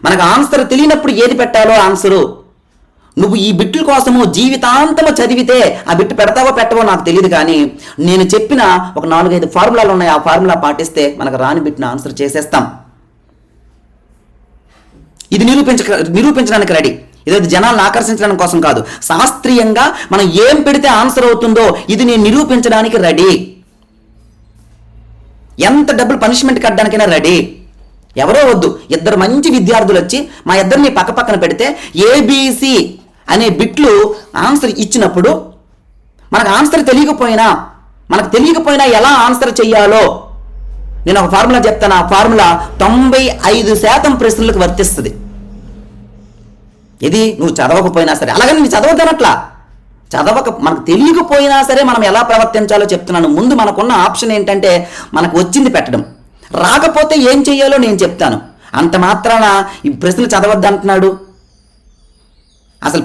మనకు ఆన్సర్ తెలియనప్పుడు ఏది పెట్టాలో ఆన్సరు. నువ్వు ఈ బిట్ల కోసము జీవితాంతము చదివితే ఆ బిట్టు పెడతావో పెట్టవో నాకు తెలియదు, కానీ నేను చెప్పిన ఒక 4-5 ఫార్ములాలు ఉన్నాయి, ఆ ఫార్ములా పాటిస్తే మనకు రాని బిట్ను ఆన్సర్ చేసేస్తాం. ఇది నిరూపించడానికి రెడీ. ఇదే జనాలను ఆకర్షించడం కోసం కాదు, శాస్త్రీయంగా మనం ఏం పెడితే ఆన్సర్ అవుతుందో ఇది నేను నిరూపించడానికి రెడీ. ఎంత డబ్బులు పనిష్మెంట్ కట్టడానికైనా రెడీ. ఎవరో వద్దు, 2 మంచి విద్యార్థులు వచ్చి మా ఇద్దరిని పక్కన పెడితే ఏబిసి అనే బిట్లు ఆన్సర్ ఇచ్చినప్పుడు మనకు ఆన్సర్ తెలియకపోయినా ఎలా ఆన్సర్ చెయ్యాలో నేను ఒక ఫార్ములా చెప్తాను. ఆ ఫార్ములా 95% ప్రశ్నలకు వర్తిస్తుంది. ఇది నువ్వు చదవకపోయినా సరే, అలాగని నువ్వు చదవద్దనట్లా, మనకు తెలియకపోయినా సరే మనం ఎలా ప్రవర్తించాలో చెప్తున్నాను. ముందు మనకున్న ఆప్షన్ ఏంటంటే మనకు వచ్చింది పెట్టడం. రాకపోతే ఏం చెయ్యాలో నేను చెప్తాను. అంత మాత్రాన ఈ ప్రశ్నలు చదవద్దు అంటున్నాడు, అసలు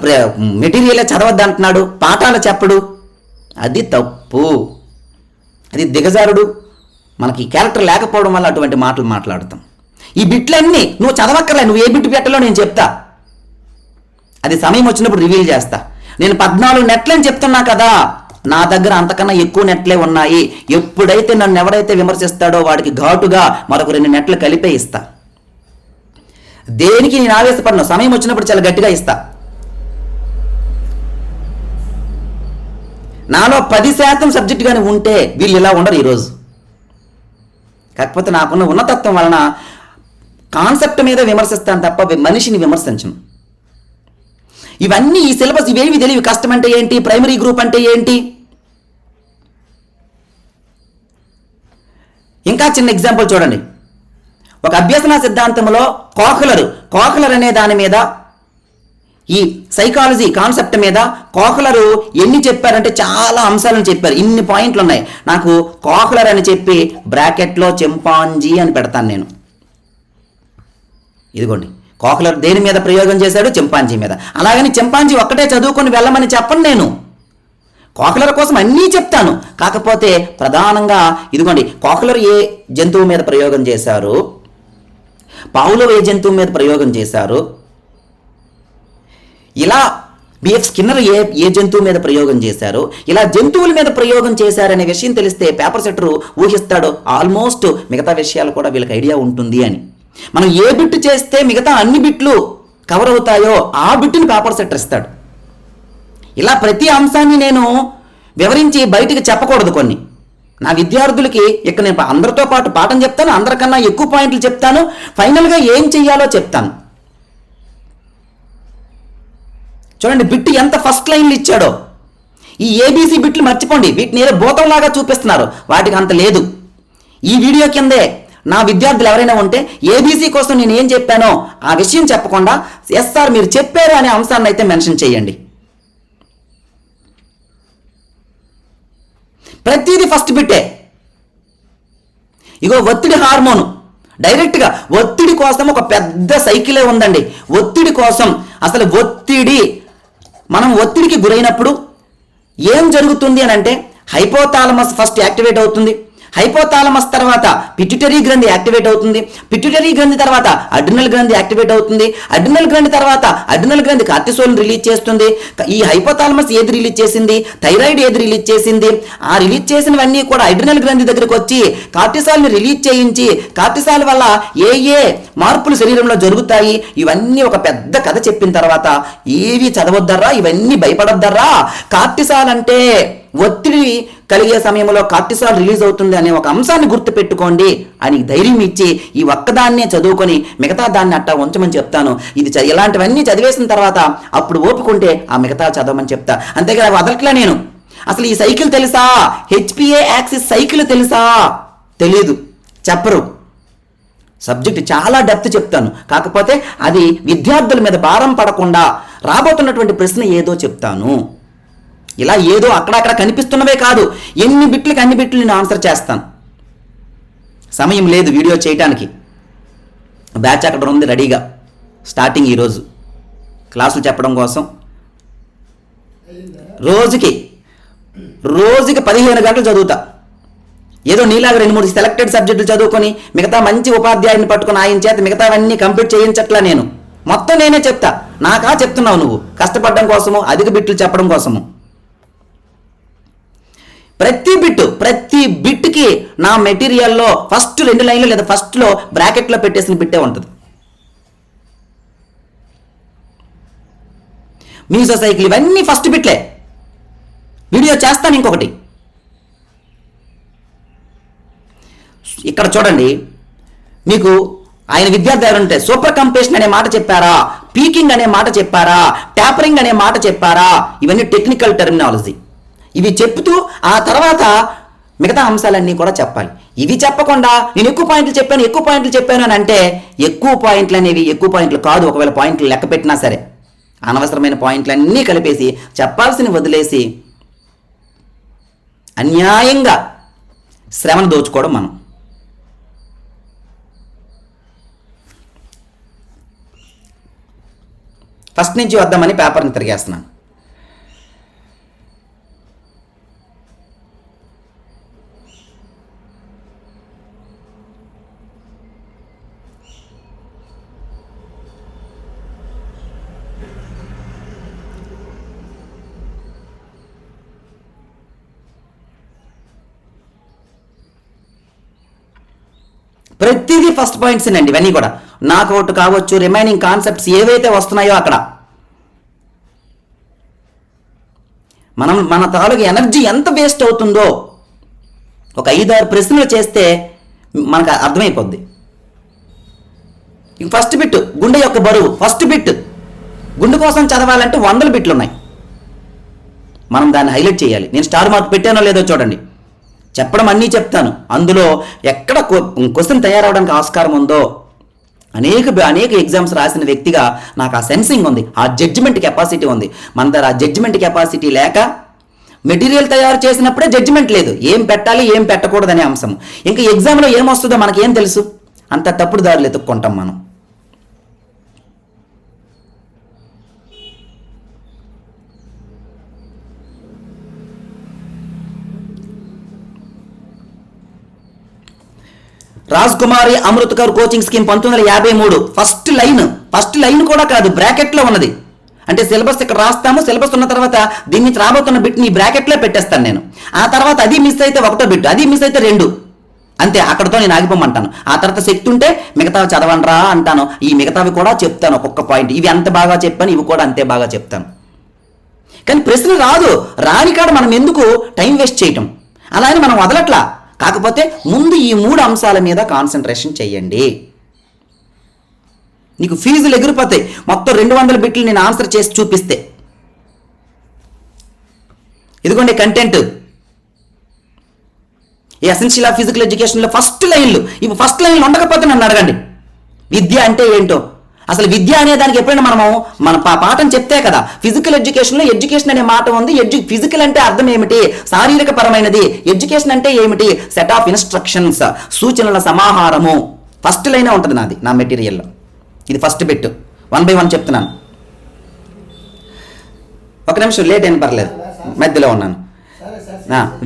మెటీరియలే చదవద్దు అంటున్నాడు, పాఠాలు చెప్పడు, అది తప్పు, అది దిగజారుడు. మనకి క్యారెక్టర్ లేకపోవడం వల్ల అటువంటి మాటలు మాట్లాడుతాం. ఈ బిట్లన్నీ నువ్వు చదవక్కర్లే, నువ్వు ఏ బిట్ పెట్టాలో నేను చెప్తా, అది సమయం వచ్చినప్పుడు రివీల్ చేస్తా. నేను 14 నెట్లని చెప్తున్నా కదా, నా దగ్గర అంతకన్నా ఎక్కువ నెట్లే ఉన్నాయి. ఎప్పుడైతే నన్ను ఎవరైతే విమర్శిస్తాడో వాడికి ఘాటుగా మరొక 2 నెట్లు కలిపే ఇస్తా. దేనికి నేను ఆవేశపడను, సమయం వచ్చినప్పుడు చాలా గట్టిగా ఇస్తా. నాలో 10% సబ్జెక్ట్ కానీ ఉంటే వీళ్ళు ఇలా ఉండరు ఈరోజు. కాకపోతే నాకున్న ఉన్నతత్వం వలన కాన్సెప్ట్ మీద విమర్శిస్తాను తప్ప మనిషిని విమర్శించను. ఇవన్నీ ఈ సిలబస్ ఇవేవి తెలియవు. కష్టం అంటే ఏంటి, ప్రైమరీ గ్రూప్ అంటే ఏంటి. ఇంకా చిన్న ఎగ్జాంపుల్ చూడండి. ఒక అభ్యసన సిద్ధాంతంలో కోహ్లర్ అనే దాని మీద, ఈ సైకాలజీ కాన్సెప్ట్ మీద కోహ్లరు ఎన్ని చెప్పారంటే చాలా అంశాలను చెప్పారు. ఇన్ని పాయింట్లు ఉన్నాయి. నాకు కోహ్లర్ అని చెప్పి బ్రాకెట్లో చింపాంజీ అని పెడతాను నేను. ఇదిగోండి, కోహ్లర్ దేని మీద ప్రయోగం చేశాడు, చింపాంజీ మీద. అలాగని చింపాంజీ ఒక్కటే చదువుకొని వెళ్ళమని చెప్పను నేను, కోహ్లర్ కోసం అన్నీ చెప్తాను. కాకపోతే ప్రధానంగా ఇదిగోండి, కోహ్లర్ ఏ జంతువు మీద ప్రయోగం చేశారు, పావులో ఏ జంతువు మీద ప్రయోగం చేశారు, ఇలా బిఎఫ్ స్కిన్నర్ ఏ జంతువు మీద ప్రయోగం చేశారు, ఇలా జంతువుల మీద ప్రయోగం చేశారనే విషయం తెలిస్తే పేపర్ సెట్టరు ఊహిస్తాడు ఆల్మోస్ట్ మిగతా విషయాలు కూడా వీళ్ళకి ఐడియా ఉంటుంది అని. మనం ఏ బిట్ చేస్తే మిగతా అన్ని బిట్లు కవర్ అవుతాయో ఆ బిట్టుని పేపర్ సెట్టర్ ఇస్తాడు. ఇలా ప్రతి అంశాన్ని నేను వివరించి బయటికి చెప్పకూడదు. కొన్ని నా విద్యార్థులకి ఇక్కడ నేను అందరితో పాటు పాఠం చెప్తాను, అందరికన్నా ఎక్కువ పాయింట్లు చెప్తాను, ఫైనల్గా ఏం చెయ్యాలో చెప్తాను. చూడండి బిట్ ఎంత ఫస్ట్ లైన్లు ఇచ్చాడో. ఈ ఏబీసీ బిట్లు మర్చిపోండి, వీటిని ఏదో భూతంలాగా చూపిస్తున్నారు, వాటికి అంత లేదు. ఈ వీడియో కిందే నా విద్యార్థులు ఎవరైనా ఉంటే ఏబీసీ కోసం నేను ఏం చెప్పానో ఆ విషయం చెప్పకుండా ఎస్ఆర్ మీరు చెప్పారు అనే అంశాన్ని అయితే మెన్షన్ చేయండి. ప్రతిదీ ఫస్ట్ బిట్టే. ఇగో ఒత్తిడి హార్మోను, డైరెక్ట్గా ఒత్తిడి కోసం ఒక పెద్ద సైకిలే ఉందండి. ఒత్తిడి కోసం అసలు మనం ఒత్తిడికి గురైనప్పుడు ఏం జరుగుతుంది అని అంటే హైపోథాలమస్ ఫస్ట్ యాక్టివేట్ అవుతుంది. హైపోథాలమస్ తర్వాత పిట్యూటరీ గ్రంథి యాక్టివేట్ అవుతుంది. పిట్యూటరీ గ్రంథి తర్వాత అడ్రినల్ గ్రంథి యాక్టివేట్ అవుతుంది. అడ్రినల్ గ్రంథి తర్వాత అడ్రినల్ గ్రంథి కార్టిసోల్ రిలీజ్ చేస్తుంది. ఈ హైపోథాలమస్ ఏది రిలీజ్ చేసింది, థైరాయిడ్ ఏది రిలీజ్ చేసింది, ఆ రిలీజ్ చేసినవన్నీ కూడా అడ్రినల్ గ్రంథి దగ్గరికి వచ్చి కార్టిసాల్ని రిలీజ్ చేయించి కార్టిసాల్ వల్ల ఏ మార్పులు శరీరంలో జరుగుతాయి, ఇవన్నీ ఒక పెద్ద కథ చెప్పిన తర్వాత ఏవి చదవద్దర్రా, ఇవన్నీ భయపడొద్దర్రా, కార్టిసాల్ అంటే ఒత్తిడి కలిగే సమయంలో కార్టిసాల్ రిలీజ్ అవుతుంది అనే ఒక అంశాన్ని గుర్తుపెట్టుకోండి అని ధైర్యం ఇచ్చి ఈ ఒక్కదాన్నే చదువుకొని మిగతా దాన్ని అట్టా ఉంచమని చెప్తాను. ఇది ఇలాంటివన్నీ చదివేసిన తర్వాత అప్పుడు ఓపుకుంటే ఆ మిగతా చదవమని చెప్తా. అంతేగా వదలట్లే నేను. అసలు ఈ సైకిల్ తెలుసా, హెచ్పిఏ యాక్సిస్ సైకిల్ తెలుసా, తెలీదు, చెప్పరు. సబ్జెక్ట్ చాలా డెప్త్ చెప్తాను, కాకపోతే అది విద్యార్థుల మీద భారం పడకుండా రాబోతున్నటువంటి ప్రశ్న ఏదో చెప్తాను. ఇలా ఏదో అక్కడక్కడ కనిపిస్తున్నవే కాదు, ఎన్ని బిట్లకి అన్ని బిట్లు నేను ఆన్సర్ చేస్తాను. సమయం లేదు వీడియో చేయటానికి. బ్యాచ్ అక్కడ ఉంది రెడీగా, స్టార్టింగ్ ఈరోజు క్లాసులు చెప్పడం కోసం. రోజుకి 15 గంటలు చదువుతా. ఏదో నీలాగా 2-3 సెలెక్టెడ్ సబ్జెక్టులు చదువుకొని మిగతా మంచి ఉపాధ్యాయుని పట్టుకొని ఆయన చేత మిగతావన్నీ కంప్లీట్ చేయించట్లా నేను. మొత్తం నేనే చెప్తా. నాకా చెప్తున్నావు నువ్వు కష్టపడడం కోసము, అధిక బిట్లు చెప్పడం కోసము. ప్రతి బిట్కి నా మెటీరియల్లో ఫస్ట్ 2 లైన్లు లేదా ఫస్ట్లో బ్రాకెట్లో పెట్టేసిన బిట్టే ఉంటుంది. మీసోసైకిల్ ఇవన్నీ ఫస్ట్ బిట్లే. వీడియో చేస్తాను ఇంకొకటి. ఇక్కడ చూడండి, మీకు ఆయన విద్యార్థి ఎవరంటే సూపర్ కంపేషన్ అనే మాట చెప్పారా, పీకింగ్ అనే మాట చెప్పారా, ట్యాపరింగ్ అనే మాట చెప్పారా, ఇవన్నీ టెక్నికల్ టెర్మినాలజీ. ఇవి చెప్తూ ఆ తర్వాత మిగతా అంశాలన్నీ కూడా చెప్పాలి. ఇవి చెప్పకుండా నేను ఎక్కువ పాయింట్లు చెప్పాను అని అంటే ఎక్కువ పాయింట్లు అనేవి ఎక్కువ పాయింట్లు కాదు. ఒకవేళ పాయింట్లు లెక్క పెట్టినా సరే అనవసరమైన పాయింట్లన్నీ కలిపేసి చెప్పాల్సిన వదిలేసి అన్యాయంగా శ్రమను దోచుకోవడం మనం. ఫస్ట్ నుంచి వద్దామని పేపర్ని తిరిగేస్తున్నాను. ప్రతిదీ ఫస్ట్ పాయింట్స్ అండి. ఇవన్నీ కూడా నాకౌట్ కావచ్చు, రిమైనింగ్ కాన్సెప్ట్స్ ఏవైతే వస్తున్నాయో అక్కడ మన తాలూకు ఎనర్జీ ఎంత వేస్ట్ అవుతుందో ఒక 5-6 ప్రశ్నలు చేస్తే మనకు అర్థమైపోద్ది. ఫస్ట్ బిట్ గుండె యొక్క బరువు. ఫస్ట్ బిట్ గుండె కోసం చదవాలంటే 100 బిట్లు ఉన్నాయి. మనం దాన్ని హైలైట్ చేయాలి. నేను స్టార్ మార్క్ పెట్టానో లేదో చూడండి. చెప్పడం అన్నీ చెప్తాను. అందులో ఎక్కడ క్వశ్చన్ తయారవడానికి ఆస్కారం ఉందో అనేక ఎగ్జామ్స్ రాసిన వ్యక్తిగా నాకు ఆ సెన్సింగ్ ఉంది, ఆ జడ్జిమెంట్ కెపాసిటీ ఉంది. మన దగ్గర ఆ జడ్జిమెంట్ కెపాసిటీ లేక మెటీరియల్ తయారు చేసినప్పుడే జడ్జిమెంట్ లేదు. ఏం పెట్టాలి ఏం పెట్టకూడదనే అంశం. ఇంకా ఎగ్జామ్లో ఏమొస్తుందో మనకేం తెలుసు? అంత తప్పుడు దారులు ఎత్తుక్కుంటాం మనం. Raj Kumari Amrit Kaur coaching scheme 1953 first line కూడా కాదు, బ్రాకెట్లో ఉన్నది. అంటే సిలబస్ ఇక్కడ రాస్తాము, సిలబస్ ఉన్న తర్వాత దీని నుంచి రాబోతున్న బిట్ని బ్రాకెట్లో పెట్టేస్తాను నేను. ఆ తర్వాత అది మిస్ అయితే 1వ బిట్, అది మిస్ అయితే 2, అంతే. అక్కడతో నేను ఆగిపోమంటాను. ఆ తర్వాత శక్తి ఉంటే మిగతావి చదవండిరా అంటాను. ఈ మిగతావి కూడా చెప్తాను ఒక్కొక్క పాయింట్. ఇవి అంత బాగా చెప్పాను, ఇవి కూడా అంతే బాగా చెప్తాను. కానీ ప్రశ్న రాని కాడ మనం ఎందుకు టైం వేస్ట్ చేయటం? అలా అని మనం వదలట్లా. కాకపోతే ముందు ఈ 3 అంశాల మీద కాన్సన్ట్రేషన్ చేయండి. నీకు ఫీజులు ఎగిరిపోతాయి. మొత్తం 200 బిట్లు నేను ఆన్సర్ చేసి చూపిస్తే. ఇదిగోండి కంటెంట్. ఈ ఎసెన్షియల్ ఆఫ్ ఫిజికల్ ఎడ్యుకేషన్లో ఫస్ట్ లైన్లు. ఇవి ఫస్ట్ లైన్లు ఉండకపోతే నన్ను అడగండి. విద్య అంటే ఏంటో, అసలు విద్య అనే దానికి ఎప్పుడైనా మన పాఠం చెప్తే కదా. ఫిజికల్ ఎడ్యుకేషన్లో ఎడ్యుకేషన్ అనే మాట ఉంది. ఫిజికల్ అంటే అర్థం ఏమిటి? శారీరక పరమైనది. ఎడ్యుకేషన్ అంటే ఏమిటి? సెట్ ఆఫ్ ఇన్స్ట్రక్షన్స్, సూచనల సమాహారము. ఫస్ట్ లైనే ఉంటుంది నాది, నా మెటీరియల్లో. ఇది ఫస్ట్ బిట్. 1 by 1 చెప్తున్నాను. ఒక నిమిషం లేట్ అయిన పర్లేదు, మధ్యలో ఉన్నాను.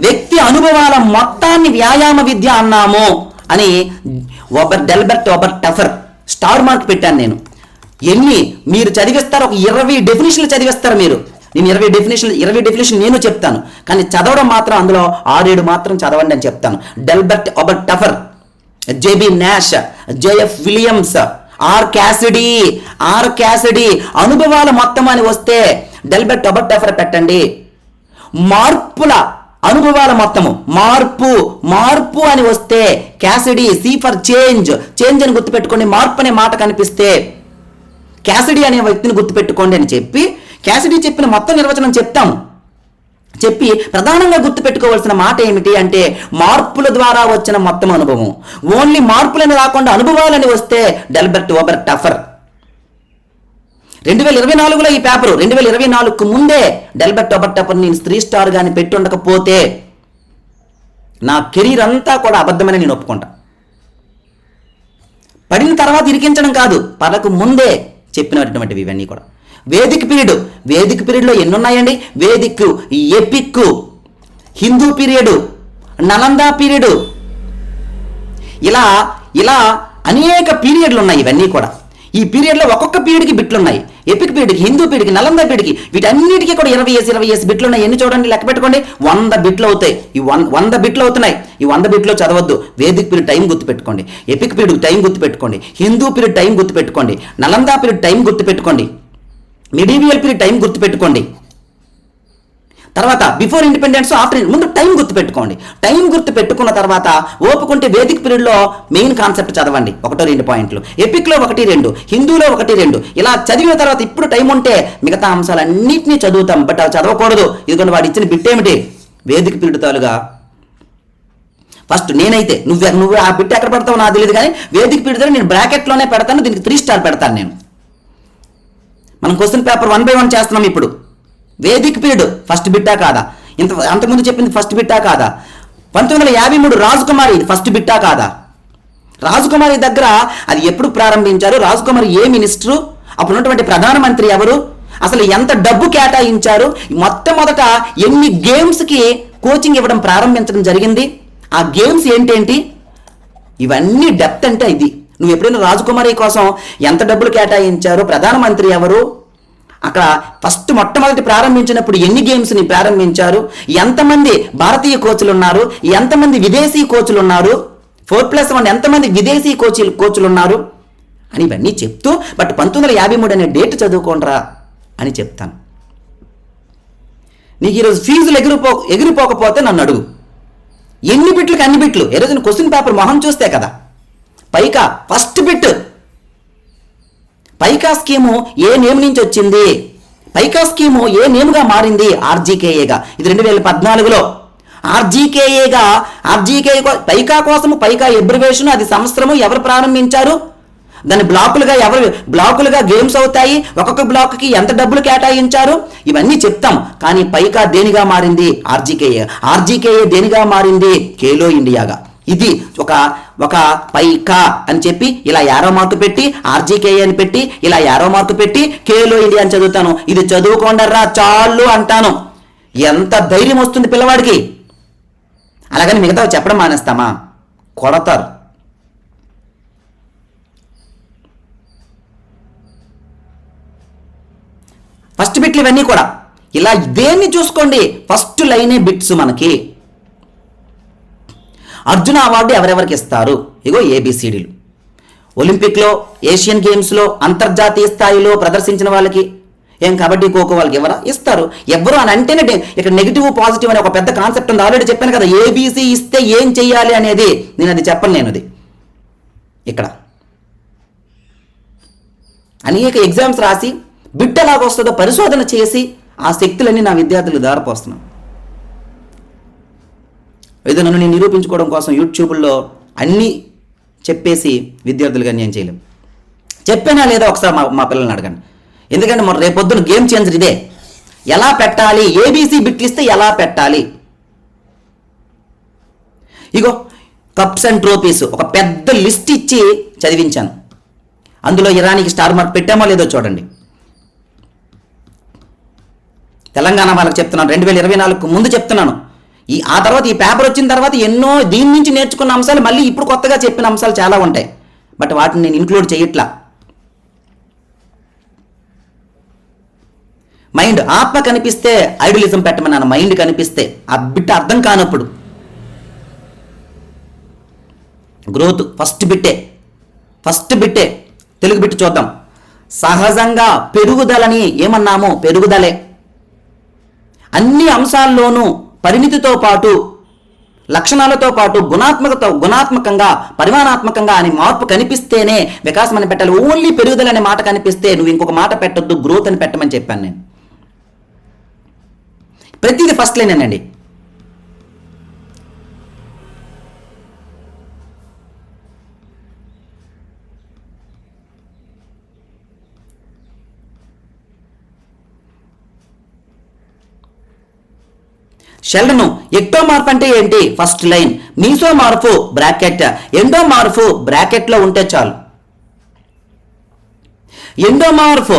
వ్యక్తి అనుభవాల మొత్తాన్ని వ్యాయామ విద్య అన్నాము అని డెల్బర్ట్ టఫర్ స్టార్ మార్క్ పెట్టాను నేను. మీరు చదివిస్తారు, ఒక 20 డెఫినేషన్లు చదివిస్తారు మీరు. నేను 20 డెఫినేషన్ నేను చెప్తాను, కానీ చదవడం మాత్రం అందులో 6-7 మాత్రం చదవండి అని చెప్తాను. Delbert Oberteuffer, J B Nash, J F Williams, R Cassidy అనుభవాల మొత్తం అని వస్తే డెల్బర్ట్ టఫర్ పెట్టండి. మార్పుల అనుభవాల మొత్తము, మార్పు అని వస్తే క్యాసిడీ, సి ఫర్ చేంజ్ అని గుర్తుపెట్టుకోండి. మార్పు అనే మాట కనిపిస్తే క్యాసిడీ అనే వ్యక్తిని గుర్తుపెట్టుకోండి అని చెప్పి క్యాసిడీ చెప్పిన మొత్తం నిర్వచనం చెప్తాము. చెప్పి ప్రధానంగా గుర్తుపెట్టుకోవాల్సిన మాట ఏమిటి అంటే మార్పుల ద్వారా వచ్చిన మొత్తం అనుభవం. ఓన్లీ మార్పులని రాకుండా అనుభవాలని వస్తే డెల్బర్ట్ టఫర్. 2024లో ఈ పేపరు, 2024కు ముందే డెల్బర్ట్ టఫర్ నేను 3 స్టార్ గాని పెట్టుండకపోతే నా కెరీర్ అంతా కూడా అబద్ధమని నేను ఒప్పుకుంటా. పడిన తర్వాత ఇరికించడం కాదు, పడకు ముందే చెప్పినటువంటివి ఇవన్నీ కూడా. వేదిక్ పీరియడ్లో ఎన్ని ఉన్నాయండి? Vedic, epic, Hindu period, Nalanda period, ఇలా ఇలా అనేక పీరియడ్లు ఉన్నాయి. ఇవన్నీ కూడా ఈ పీరియడ్లో ఒక్కొక్క పీరియడ్కి బిట్లు ఉన్నాయి. ఎపిక్ పీరియడ్కి, హిందూ పీరియడ్కి, నలంద పీరియడ్కి, వీటన్నిటికీ కూడా 20 బిట్లు ఉన్నాయి. ఎన్ని చూడండి, లెక్క పెట్టుకోండి. 100 బిట్లు అవుతాయి. ఈ 100 బిట్లు అవుతున్నాయి. ఈ 100 బిట్లో చదవద్దు. వేదిక్ పీరియడ్ టైం గుర్తుపెట్టుకోండి, ఎపిక్ పీరియడ్ టైం గుర్తుపెట్టుకోండి, హిందూ పీరియడ్ టైం గుర్తుపెట్టుకోండి, నలంద పీరియడ్ టైం గుర్తుపెట్టుకోండి, మిడీవియల్ పీరియడ్ టైం గుర్తుపెట్టుకోండి. తర్వాత బిఫోర్ ఇండిపెండెన్స్, ఆఫ్టర్, ముందు టైం గుర్తుపెట్టుకోండి. టైం గుర్తు పెట్టుకున్న తర్వాత ఓపుకుంటే వేదిక్ పీరియడ్లో మెయిన్ కాన్సెప్ట్ చదవండి, 1-2 పాయింట్లు. ఎపిక్లో 1-2, హిందూలో 1-2. ఇలా చదివిన తర్వాత ఇప్పుడు టైం ఉంటే మిగతా అంశాలన్నింటినీ చదువుతాం. బట్ అవి చదవకూడదు. ఇదిగోండి వాడు ఇచ్చిన బిట్ ఏమిటి, వేదిక్ పీరియడ్ తాలుగా ఫస్ట్ నేనైతే నువ్వు ఆ బిట్ ఎక్కడ పెడతావు నాకు తెలియదు, కానీ వేదిక్ పీరియడ్ నేను బ్రాకెట్లోనే పెడతాను. దీనికి 3 స్టార్ పెడతాను నేను. మనం క్వశ్చన్ పేపర్ 1 by 1 చేస్తున్నాం ఇప్పుడు. వేదిక్ పీరియడ్ ఫస్ట్ బిట్టా కాదా, అంతకుముందు చెప్పింది ఫస్ట్ బిట్టా కాదా, 1953 రాజకుమారి ఇది ఫస్ట్ బిట్టా కాదా, రాజకుమారి దగ్గర అది ఎప్పుడు ప్రారంభించారు, రాజకుమారి ఏ మినిస్టరు, అప్పుడు ఉన్నటువంటి ప్రధానమంత్రి ఎవరు, అసలు ఎంత డబ్బు కేటాయించారు, మొట్టమొదట ఎన్ని గేమ్స్కి కోచింగ్ ఇవ్వడం ప్రారంభించడం జరిగింది, ఆ గేమ్స్ ఏంటేంటి, ఇవన్నీ డెప్త్ అంటే ఇది. నువ్వు ఎప్పుడైనా రాజకుమారి కోసం ఎంత డబ్బులు కేటాయించారు, ప్రధానమంత్రి ఎవరు, అక్కడ ఫస్ట్ మొట్టమొదటి ప్రారంభించినప్పుడు ఎన్ని గేమ్స్ని ప్రారంభించారు, ఎంతమంది భారతీయ కోచ్లు ఉన్నారు, ఎంతమంది విదేశీ కోచ్లు ఉన్నారు, 4+1 ఎంతమంది విదేశీ కోచ్లు ఉన్నారు అని ఇవన్నీ చెప్తూ, బట్ 1953 అనే డేట్ చదువుకోండిరా అని చెప్తాను. నీకు ఈరోజు ఫీజులు ఎగిరిపోకపోతే నన్ను అడుగు. ఎన్ని బిట్లకి అన్ని బిట్లు. ఈరోజు క్వశ్చన్ పేపర్ మొహం చూస్తే కదా. పైకా ఫస్ట్ బిట్, పైకా స్కీము ఏ నేమ్ నుంచి వచ్చింది, పైకా స్కీము ఏ నేమ్గా మారింది, ఆర్జీకేఏగా. ఇది 2014లో ఆర్జీకేఏగా. పైకా కోసము పైకా ఎబ్రివేషన్, అది సంవత్సరము, ఎవరు ప్రారంభించారు, దాని బ్లాకులుగా గేమ్స్ అవుతాయి, ఒక్కొక్క బ్లాక్కి ఎంత డబ్బులు కేటాయించారు, ఇవన్నీ చెప్తాం. కానీ పైకా దేనిగా మారింది, ఆర్జీకేఏ దేనిగా మారింది, ఖేలో ఇండియాగా. ఇది ఒక పైకా అని చెప్పి ఇలా యారో మార్కు పెట్టి, ఆర్జీకేఏ అని పెట్టి ఇలా యారో మార్కు పెట్టి ఖేలో ఇండియా అని చదువుతాను. ఇది చదువుకోండర్రా చాలు అంటాను. ఎంత ధైర్యం వస్తుంది పిల్లవాడికి. అలాగని మిగతా చెప్పడం మానేస్తామా, కొడతారు. ఫస్ట్ బిట్లు ఇవన్నీ కూడా ఇలా దేన్ని చూసుకోండి, ఫస్ట్ లైనే బిట్స్ మనకి. అర్జున అవార్డు ఎవరెవరికి ఇస్తారు, ఇగో ఏబిసిడీలు. ఒలింపిక్లో, ఏషియన్ గేమ్స్లో, అంతర్జాతీయ స్థాయిలో ప్రదర్శించిన వాళ్ళకి, ఏం కబడ్డీ ఖోఖో వాళ్ళకి ఎవరా ఇస్తారు, ఎవరు అని అంటేనే ఇక్కడ నెగిటివ్ పాజిటివ్ అనే ఒక పెద్ద కాన్సెప్ట్ ఉంది. ఆల్రెడీ చెప్పాను కదా, ఏబిసి ఇస్తే ఏం చెయ్యాలి అనేది. నేను అది చెప్పను, నేను అది ఇక్కడ అనేక ఎగ్జామ్స్ రాసి బిట్ ఎలాగొస్తుందో పరిశోధన చేసి ఆ శక్తులన్నీ నా విద్యార్థులు దారిపోస్తున్నాను. ఏదో నన్ను నేను నిరూపించుకోవడం కోసం యూట్యూబ్లో అన్నీ చెప్పేసి విద్యార్థులుగా నేను చేయలేము. చెప్పానా లేదా ఒకసారి మా పిల్లల్ని అడగండి. ఎందుకంటే మన రేపొద్దున గేమ్ చేంజర్ ఇదే. ఎలా పెట్టాలి, ఏబీసీ బిట్లు ఇస్తే ఎలా పెట్టాలి. ఇగో కప్స్ అండ్ ట్రోఫీస్ ఒక పెద్ద లిస్ట్ ఇచ్చి చదివించాను. అందులో ఇరానీకి స్టార్ మార్క్ పెట్టామో లేదో చూడండి. తెలంగాణ వాళ్ళకి చెప్తున్నాను, 2024 ముందు చెప్తున్నాను. ఆ తర్వాత ఈ పేపర్ వచ్చిన తర్వాత ఎన్నో దీని నుంచి నేర్చుకున్న అంశాలు మళ్ళీ ఇప్పుడు కొత్తగా చెప్పిన అంశాలు చాలా ఉంటాయి. బట్ వాటిని నేను ఇంక్లూడ్ చేయట్లా. మైండ్ ఆత్మ కనిపిస్తే ఐడియలిజం పెట్టమన్నాను. మైండ్ కనిపిస్తే ఆ బిట్ అర్థం కానప్పుడు గ్రోత్ ఫస్ట్ బిట్టే తెలుగు బిట్ చూద్దాం. సహజంగా పెరుగుదలని ఏమన్నాము, పెరుగుదలే. అన్ని అంశాల్లోనూ పరిమితితో పాటు, లక్షణాలతో పాటు గుణాత్మకంగా, పరిమాణాత్మకంగా అని మార్పు కనిపిస్తేనే వికాసం అని పెట్టాలి. ఓన్లీ పెరుగుదల అనే మాట కనిపిస్తే నువ్వు ఇంకొక మాట పెట్టొద్దు, గ్రోత్ అని పెట్టమని చెప్పాను నేను. ప్రతిదీ ఫస్ట్ లైనేనండి. షెల్ను ఎక్టోమార్ఫ్ అంటే ఏంటి, ఫస్ట్ లైన్. మీసోమార్ఫ్ బ్రాకెట్, ఎండోమార్ఫ్ బ్రాకెట్లో ఉంటే చాలు. ఎండోమార్ఫ్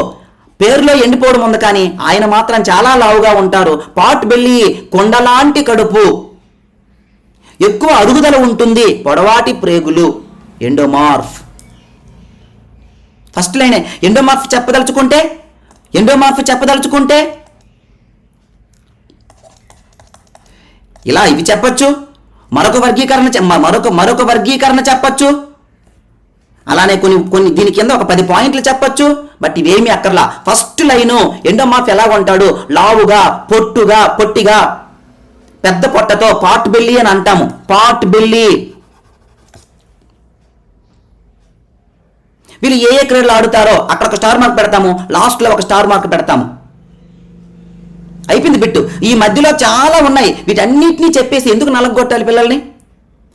పేరులో ఎండిపోవడం ఉంది, కానీ ఆయన మాత్రం చాలా లావుగా ఉంటారు. పాట్ బెల్లి, కొండలాంటి కడుపు. ఎక్కువ అరుగుదల ఉంటుంది, పొడవాటి ప్రేగులు, ఎండోమార్ఫ్. ఫస్ట్ లైనే ఎండోమార్ఫ్ చెప్పదలుచుకుంటే ఇలా ఇవి చెప్పచ్చు. మరొక వర్గీకరణ చెప్పచ్చు. అలానే కొన్ని దీని కింద ఒక 10 పాయింట్లు చెప్పచ్చు. బట్ ఇవేమీ అక్కర్లా. ఫస్ట్ లైను ఎండోమార్ఫ్ ఎలా ఉంటాడు? లావుగా, పొట్టిగా, పెద్ద పొట్టతో, పాట్ బెల్లి అని అంటాము. Pot belly. వీళ్ళు ఏ గ్రేడ్లో ఆడుతారో అక్కడ ఒక స్టార్ మార్క్ పెడతాము, లాస్ట్లో ఒక స్టార్ మార్క్ పెడతాము. అయిపోయింది బిట్టు. ఈ మధ్యలో చాలా ఉన్నాయి. వీటన్నిటినీ చెప్పేసి ఎందుకు నలగొట్టాలి పిల్లల్ని?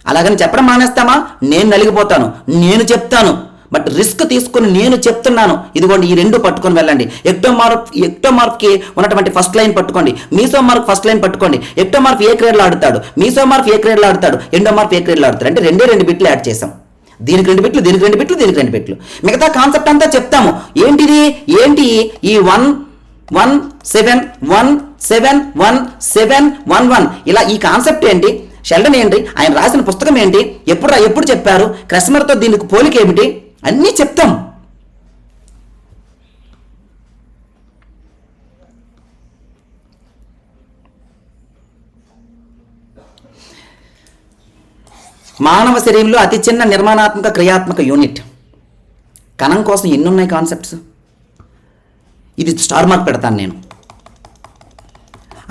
అలాగని చెప్పడం మానేస్తామా? నేను నలిగిపోతాను, నేను చెప్తాను. బట్ రిస్క్ తీసుకుని నేను చెప్తున్నాను. ఇదిగోండి, ఈ 2 పట్టుకొని వెళ్ళండి. ఎక్టోమార్ఫ్కి ఉన్నటువంటి ఫస్ట్ లైన్ పట్టుకోండి, మీసోమార్ఫ్ ఫస్ట్ లైన్ పట్టుకోండి. ఎక్టోమార్ఫ్ ఏ గ్రేడ్లో ఆడుతాడు, మీసోమార్ఫ్ ఏ గ్రేడ్లో ఆడుతాడు, ఎండోమార్ఫ్ ఏ గ్రేడ్లో ఆడుతాడు. అంటే 2 బిట్లు యాడ్ చేసాం. దీనికి 2 బిట్లు, దీనికి 2 బిట్లు, దీనికి 2 బిట్లు. మిగతా కాన్సెప్ట్ అంతా చెప్తాము. ఏంటి ఈ 1 1 7 1 7 1 7 1 1 ఇలా ఈ కాన్సెప్ట్ ఏంటి? షెల్డన్ ఏంటి? ఆయన రాసిన పుస్తకం ఏంటి? ఎప్పుడు చెప్పారు? క్రెస్మర్తో దీనికి పోలిక ఏమిటి? అన్నీ చెప్తాం. మానవ శరీరంలో అతి చిన్న నిర్మాణాత్మక క్రియాత్మక యూనిట్. కణం కోసం ఎన్నున్నాయి కాన్సెప్ట్స్? ఇది స్టార్ మార్క్ పెడతాను నేను.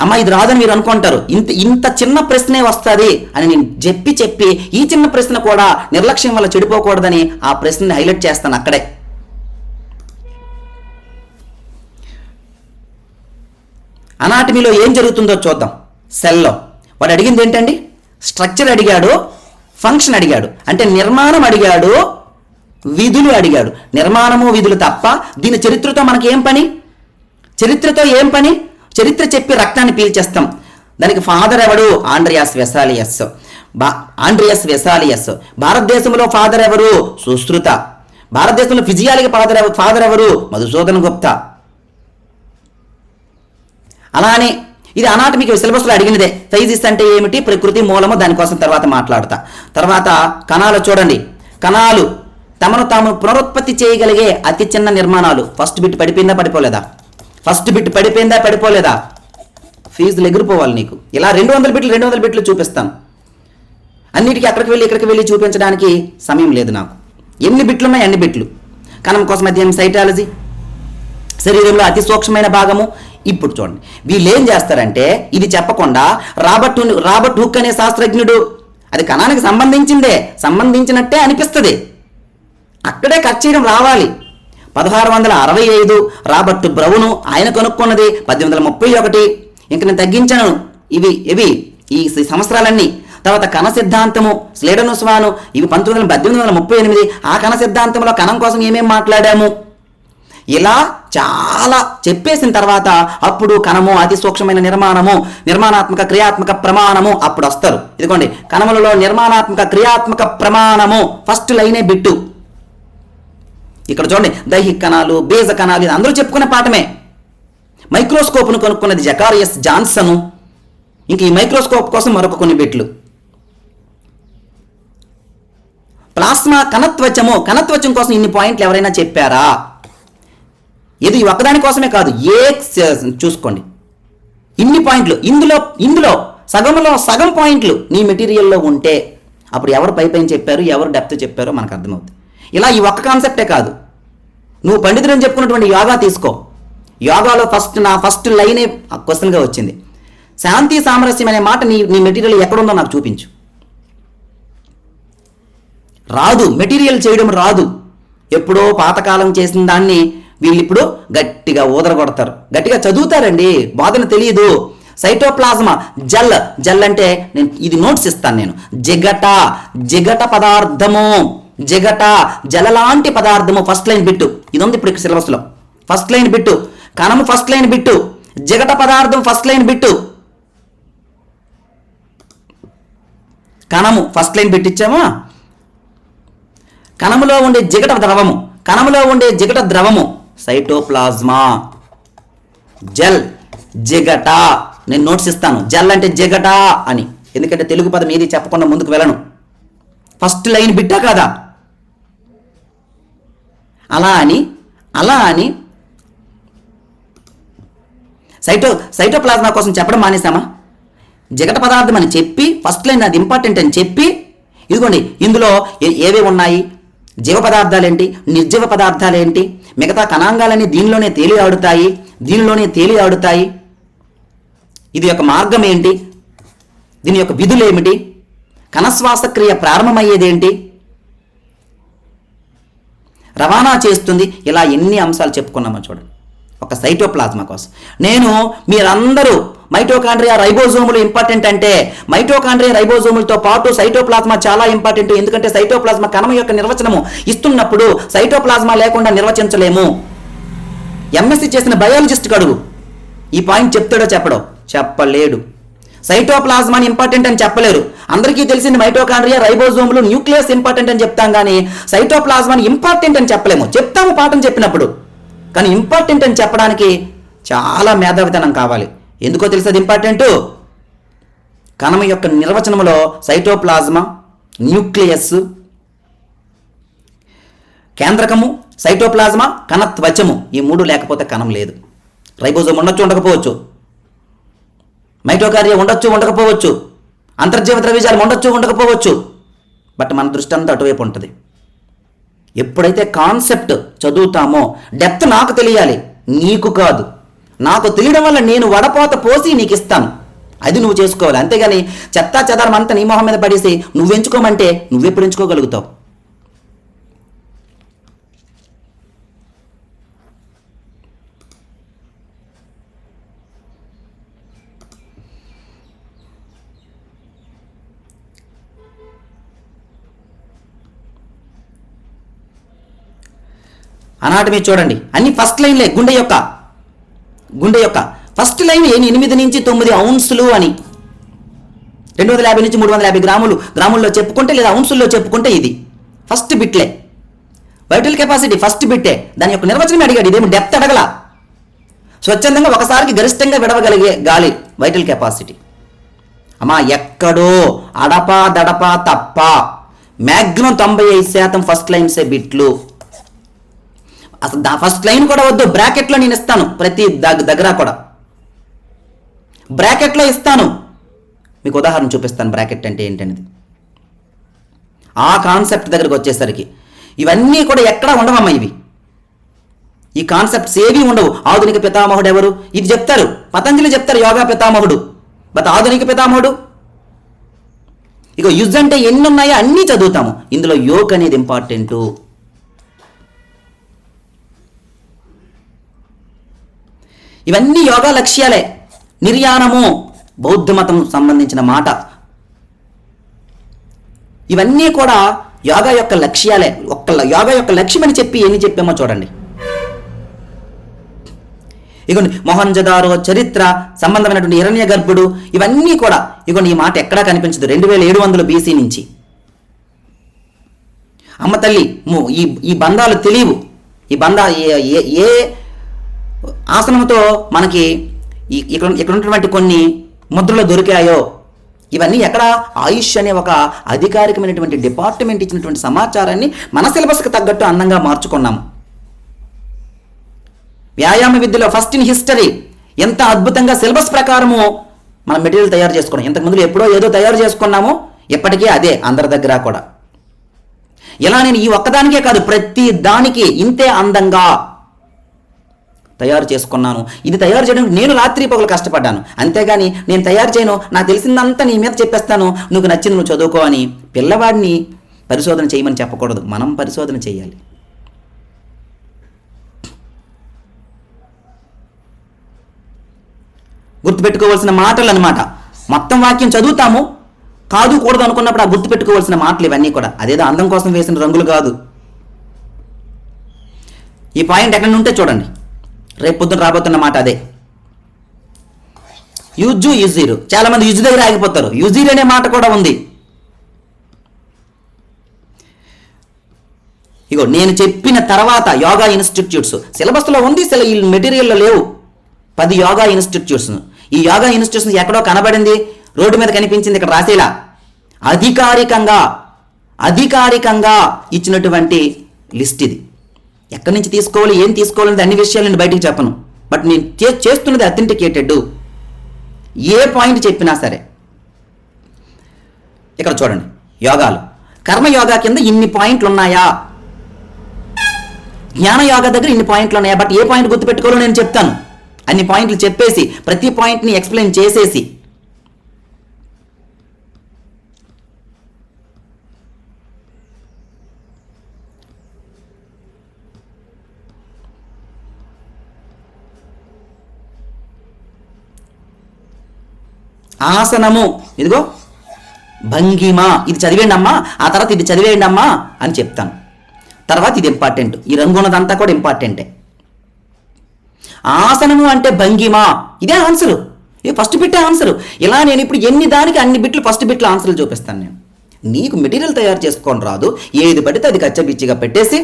అమ్మ ఇది రాదని మీరు అనుకుంటారు. ఇంత చిన్న ప్రశ్నే వస్తుంది అని నేను చెప్పి ఈ చిన్న ప్రశ్న కూడా నిర్లక్ష్యం వల్ల చెడిపోకూడదని ఆ ప్రశ్నని హైలైట్ చేస్తాను అక్కడే. అనాటమీలో ఏం జరుగుతుందో చూద్దాం. సెల్లో వాడు అడిగింది ఏంటండి? స్ట్రక్చర్ అడిగాడు, ఫంక్షన్ అడిగాడు, అంటే నిర్మాణం అడిగాడు, విధులు అడిగాడు. నిర్మాణము విధులు తప్ప దీని చరిత్రతో మనకి ఏం పని? చరిత్ర చెప్పి రక్తాన్ని పీల్చేస్తాం. దానికి ఫాదర్ ఎవడు? Andreas Vesalius. భారతదేశంలో ఫాదర్ ఎవరు? సుశ్రుత. భారతదేశంలో ఫిజియాలజీ ఫాదర్ ఎవరు? మధుసూదన్ గుప్తా. అలానే ఇది అనాటమిక్ సిలబస్లో అడిగినదే. ఫైజిస్ అంటే ఏమిటి, ప్రకృతి మూలము, దానికోసం తర్వాత మాట్లాడతా. తర్వాత కణాలు చూడండి. కణాలు తమను తాము పునరుత్పత్తి చేయగలిగే అతి చిన్న నిర్మాణాలు. ఫస్ట్ బిట్ పడిపోయిందా పడిపోలేదా? ఫీజులు ఎగిరిపోవాలి నీకు. ఇలా 200 బిట్లు చూపిస్తాను. అన్నిటికీ అక్కడికి వెళ్ళి చూపించడానికి సమయం లేదు నాకు. ఎన్ని బిట్లు ఉన్నాయి అన్ని బిట్లు. కణం కోసం అధ్యయనం సైటాలజీ, శరీరంలో అతి సూక్ష్మమైన భాగము. ఇప్పుడు చూడండి, వీళ్ళు ఏం చేస్తారంటే ఇది చెప్పకుండా రాబర్ట్ హుక్ అనే శాస్త్రజ్ఞుడు, అది కణానికి సంబంధించినట్టే అనిపిస్తుంది, అక్కడే కట్ చేయడం రావాలి. 1665 రాబర్ట్ బ్రౌను ఆయన కనుక్కున్నది 1831. ఇంక నేను తగ్గించాను ఇవి ఈ సంవత్సరాలన్నీ. తర్వాత కణ సిద్ధాంతము, స్లేడనుస్వాను, ఇవి 1838. ఆ కణ సిద్ధాంతంలో కణం కోసం ఏమేం మాట్లాడాము, ఇలా చాలా చెప్పేసిన తర్వాత అప్పుడు కణము అతి సూక్ష్మమైన నిర్మాణాత్మక క్రియాత్మక ప్రమాణము అప్పుడు వస్తారు. ఇదిగోండి, కణములలో నిర్మాణాత్మక క్రియాత్మక ప్రమాణము ఫస్ట్ లైనే బిట్టు. ఇక్కడ చూడండి, దైహిక కణాలు, బీజ కణాలు, ఇది అందరూ చెప్పుకునే పాఠమే. మైక్రోస్కోప్ను కనుక్కున్నది జకారియస్ జాన్సన్. ఇంక ఈ మైక్రోస్కోప్ కోసం మరొక కొన్ని బిట్లు. ప్లాస్మా కణత్వచం కోసం ఇన్ని పాయింట్లు ఎవరైనా చెప్పారా? ఇది ఒక్కదాని కోసమే కాదు, చూసుకోండి ఇన్ని పాయింట్లు. ఇందులో సగం పాయింట్లు నీ మెటీరియల్లో ఉంటే అప్పుడు ఎవరు పైన చెప్పారు, ఎవరు డెప్త్ చెప్పారో మనకు అర్థమవుతుంది. ఇలా ఈ ఒక్క కాన్సెప్టే కాదు, నువ్వు పండితులని చెప్పుకున్నటువంటి యోగా తీసుకో. యోగాలో ఫస్ట్ లైనే క్వశ్చన్గా వచ్చింది. శాంతి సామరస్యం అనే మాట నీ మెటీరియల్ ఎక్కడుందో నాకు చూపించు. రాదు, మెటీరియల్ చేయడం రాదు. ఎప్పుడో పాతకాలం చేసిన దాన్ని వీళ్ళు ఇప్పుడు గట్టిగా ఊదరగొడతారు, గట్టిగా చదువుతారండి, బోధన తెలియదు. సైటోప్లాజ్మా జెల్ అంటే నేను ఇది నోట్స్ ఇస్తాను నేను. జిగట పదార్థము, జలలాంటి పదార్థము ఫస్ట్ లైన్ బిట్టు. ఇది ఉంది ఇప్పుడు సిలబస్లో. ఫస్ట్ లైన్ బిట్టు, కణము ఫస్ట్ లైన్ బిట్టు, జిగట పదార్థం ఫస్ట్ లైన్ బిట్టు. కణము ఫస్ట్ లైన్ బిట్టిచ్చామా? కణములో ఉండే జిగట ద్రవము సైటోప్లాజ్మా. జిగట నేను నోట్స్ ఇస్తాను. జెల్ అంటే జిగట అని. ఎందుకంటే తెలుగు పదం ఏది చెప్పకుండా ముందుకు వెళ్ళను. ఫస్ట్ లైన్ బిట్టా కాదా? అలా అని సైటోప్లాజ్మా కోసం చెప్పడం మానేసామా? జిగట పదార్థం అని చెప్పి ఫస్ట్ లైన్ అది ఇంపార్టెంట్ అని చెప్పి, ఇదిగోండి ఇందులో ఏవేవి ఉన్నాయి, జీవ పదార్థాలేంటి, నిర్జీవ పదార్థాలేంటి, మిగతా కణాంగాలన్నీ దీనిలోనే తేలి ఆడుతాయి, ఇది యొక్క మార్గం ఏంటి, దీని యొక్క విధులు ఏమిటి, కణశ్వాసక్రియ ప్రారంభమయ్యేదేంటి, రవాణా చేస్తుంది, ఇలా ఎన్ని అంశాలు చెప్పుకున్నామో చూడండి ఒక సైటోప్లాజ్మా కోసం. నేను మీరందరూ మైటోకాండ్రియా రైబోజోములు ఇంపార్టెంట్ అంటే, మైటోకాండ్రియా రైబోజోములతో పాటు సైటోప్లాజ్మా చాలా ఇంపార్టెంట్. ఎందుకంటే సైటోప్లాజ్మా కణం యొక్క నిర్వచనము ఇస్తున్నప్పుడు సైటోప్లాజ్మా లేకుండా నిర్వచించలేము. ఎంఎస్సీ చేసిన బయాలజిస్ట్ అడుగు, ఈ పాయింట్ చెప్తాడో చెప్పలేడు. సైటోప్లాజ్మాని ఇంపార్టెంట్ అని చెప్పలేరు. అందరికీ తెలిసింది మైటోకాండ్రియా రైబోజోములు న్యూక్లియస్ ఇంపార్టెంట్ అని చెప్తాం, కానీ సైటోప్లాజ్మాని ఇంపార్టెంట్ అని చెప్పలేము. చెప్తాము పాఠం చెప్పినప్పుడు, కానీ ఇంపార్టెంట్ అని చెప్పడానికి చాలా మేధావితనం కావాలి. ఎందుకో తెలుసు అది ఇంపార్టెంట్? కణం యొక్క నిర్వచనంలో సైటోప్లాజ్మా, న్యూక్లియస్, కేంద్రకము, సైటోప్లాజ్మా, కణత్వచము, ఈ మూడు లేకపోతే కణం లేదు. రైబోజోమ్ ఉండొచ్చు ఉండకపోవచ్చు, మైటోకాండ్రియా ఉండొచ్చు ఉండకపోవచ్చు, అంతర్జీవ ద్రవ్యజాలం ఉండొచ్చు ఉండకపోవచ్చు, బట్ మన దృష్టి అంతా అటువైపు ఉంటుంది. ఎప్పుడైతే కాన్సెప్ట్ చదువుతామో డెప్త్ నాకు తెలియాలి, నీకు కాదు. నాకు తెలియడం వల్ల నేను వడపోత పోసి నీకు ఇస్తాను, అది నువ్వు చేసుకోవాలి. అంతేగాని చెత్తా చెదారం అంతా నీ మొహం మీద పడేసి నువ్వు ఎంచుకోమంటే నువ్వెప్పుడు ఎంచుకోగలుగుతావు? అనాటమీ చూడండి, అన్ని ఫస్ట్ లైన్లే. గుండె యొక్క ఫస్ట్ లైన్ 8 నుంచి 9 ఔన్సులు అని, 250 నుంచి 350 గ్రాముల్లో చెప్పుకుంటే, లేదా ఔన్సుల్లో చెప్పుకుంటే ఇది ఫస్ట్ బిట్లే. వైటల్ కెపాసిటీ ఫస్ట్ బిట్టే. దాని యొక్క నిర్వచనం అడిగాడు, ఇదేమి డెప్త్ అడగల. స్వచ్ఛందంగా ఒకసారికి గరిష్టంగా విడవగలిగే గాలి వైటల్ కెపాసిటీ. అమ్మా ఎక్కడో అడపా దడపా తప్ప మ్యాక్సిమం 95% ఫస్ట్ లైన్సే బిట్లు. అసలు ఫస్ట్ లైన్ కూడా వద్దు, బ్రాకెట్లో నేను ఇస్తాను. ప్రతి దగ్గర కూడా బ్రాకెట్లో ఇస్తాను. మీకు ఉదాహరణ చూపిస్తాను బ్రాకెట్ అంటే ఏంటనేది. ఆ కాన్సెప్ట్ దగ్గరకు వచ్చేసరికి ఇవన్నీ కూడా ఎక్కడా ఉండవమ్మా. ఈ కాన్సెప్ట్స్ ఏవి ఉండవు. ఆధునిక పితామహుడు ఎవరు? ఇది చెప్తారు, పతంజలి చెప్తారు యోగా పితామహుడు. బట్ ఆధునిక పితామహుడు ఇక యుజ్ అంటే ఎన్ని ఉన్నాయో అన్నీ చదువుతాము. ఇందులో యోగ్ అనేది ఇంపార్టెంటు. ఇవన్నీ యోగా లక్ష్యాలే. నిర్యాణము బౌద్ధ మతం సంబంధించిన మాట. ఇవన్నీ కూడా యోగా యొక్క లక్ష్యాలే. యోగా యొక్క లక్ష్యం అని చెప్పి ఎన్ని చెప్పామో చూడండి. ఇగోండి మొహంజదారో చరిత్ర సంబంధమైనటువంటి హిరణ్య గర్భుడు, ఇవన్నీ కూడా ఇగోండి ఈ మాట ఎక్కడా కనిపించదు. 2700 BC నుంచి. అమ్మ తల్లి ఈ బంధాలు తెలియవు. ఈ ఏ ఆసనంతో మనకి ఇక్కడ ఉన్నటువంటి కొన్ని ముద్రలు దొరికాయో ఇవన్నీ ఎక్కడ? ఆయుష్ అనే ఒక అధికారికమైనటువంటి డిపార్ట్మెంట్ ఇచ్చినటువంటి సమాచారాన్ని మన సిలబస్కి తగ్గట్టు అందంగా మార్చుకున్నాము. వ్యాయామ విద్యలో ఫస్ట్ ఇన్ హిస్టరీ ఎంత అద్భుతంగా సిలబస్ ప్రకారము మనం మెటీరియల్ తయారు చేసుకున్నాం. ఇంతకుముందు ఎప్పుడో ఏదో తయారు చేసుకున్నాము, ఎప్పటికీ అదే అందరి దగ్గర కూడా. ఇలా నేను ఈ ఒక్కదానికే కాదు, ప్రతి దానికి ఇంతే అందంగా తయారు చేసుకున్నాను. ఇది తయారు చేయడానికి నేను రాత్రి పగలు కష్టపడ్డాను. అంతేగాని నేను తయారు చేయను, నాకు తెలిసిందంతా నీ మీద చెప్పేస్తాను, నువ్వు నచ్చింది నువ్వు చదువుకో అని పిల్లవాడిని పరిశోధన చేయమని చెప్పకూడదు. మనం పరిశోధన చేయాలి. గుర్తుపెట్టుకోవాల్సిన మాటలు అన్నమాట. మొత్తం వాక్యం చదువుతాము, కాదు కూడదు అనుకున్నప్పుడు ఆ గుర్తుపెట్టుకోవాల్సిన మాటలు ఇవన్నీ కూడా. అదేదో అందం కోసం వేసిన రంగులు కాదు. ఈ పాయింట్ ఎక్కడ ఉంటే చూడండి, రేపు పొద్దున రాబోతున్న మాట అదే. యుజీరు, చాలా మంది యుజ్ దగ్గర ఆగిపోతారు. యుజీర్ అనే మాట కూడా ఉంది. ఇగో నేను చెప్పిన తర్వాత యోగా ఇన్స్టిట్యూట్స్ సిలబస్లో ఉంది, ఈ మెటీరియల్లో లేవు. 10 యోగా ఇన్స్టిట్యూట్స్. ఈ యోగా ఇన్స్టిట్యూట్స్ ఎక్కడో కనబడింది, రోడ్డు మీద కనిపించింది ఇక్కడ రాసేలా. అధికారికంగా ఇచ్చినటువంటి లిస్ట్ ఇది. ఎక్కడి నుంచి తీసుకోవాలి, ఏం తీసుకోవాలనేది అన్ని విషయాలు నేను బయటికి చెప్పను. బట్ నేను చేస్తున్నది అథెంటికేటెడ్. ఏ పాయింట్ చెప్పినా సరే. ఇక్కడ చూడండి, యోగాలు, కర్మయోగా కింద ఇన్ని పాయింట్లు ఉన్నాయా, జ్ఞానయోగా దగ్గర ఇన్ని పాయింట్లు ఉన్నాయా, బట్ ఏ పాయింట్ గుర్తుపెట్టుకోవాలో నేను చెప్తాను. అన్ని పాయింట్లు చెప్పేసి ప్రతి పాయింట్ని ఎక్స్ప్లెయిన్ చేసేసి ఆసనము, ఇదిగో భంగిమ, ఇది చదివేయండి అమ్మా, ఆ తర్వాత ఇది చదివేయండి అమ్మా అని చెప్తాను. తర్వాత ఇది ఇంపార్టెంట్, ఈ రంగు ఉన్నదంతా కూడా ఇంపార్టెంటే. ఆసనము అంటే భంగిమ, ఇదే ఆన్సరు, ఇది ఫస్ట్ బిట్టే ఆన్సరు. ఇలా నేను ఇప్పుడు ఎన్ని దానికి అన్ని బిట్లు ఫస్ట్ బిట్లు ఆన్సర్లు చూపిస్తాను. నేను నీకు మెటీరియల్ తయారు చేసుకొని రాదు, ఏది పడితే అది కచ్చబిచ్చిగా పెట్టేసి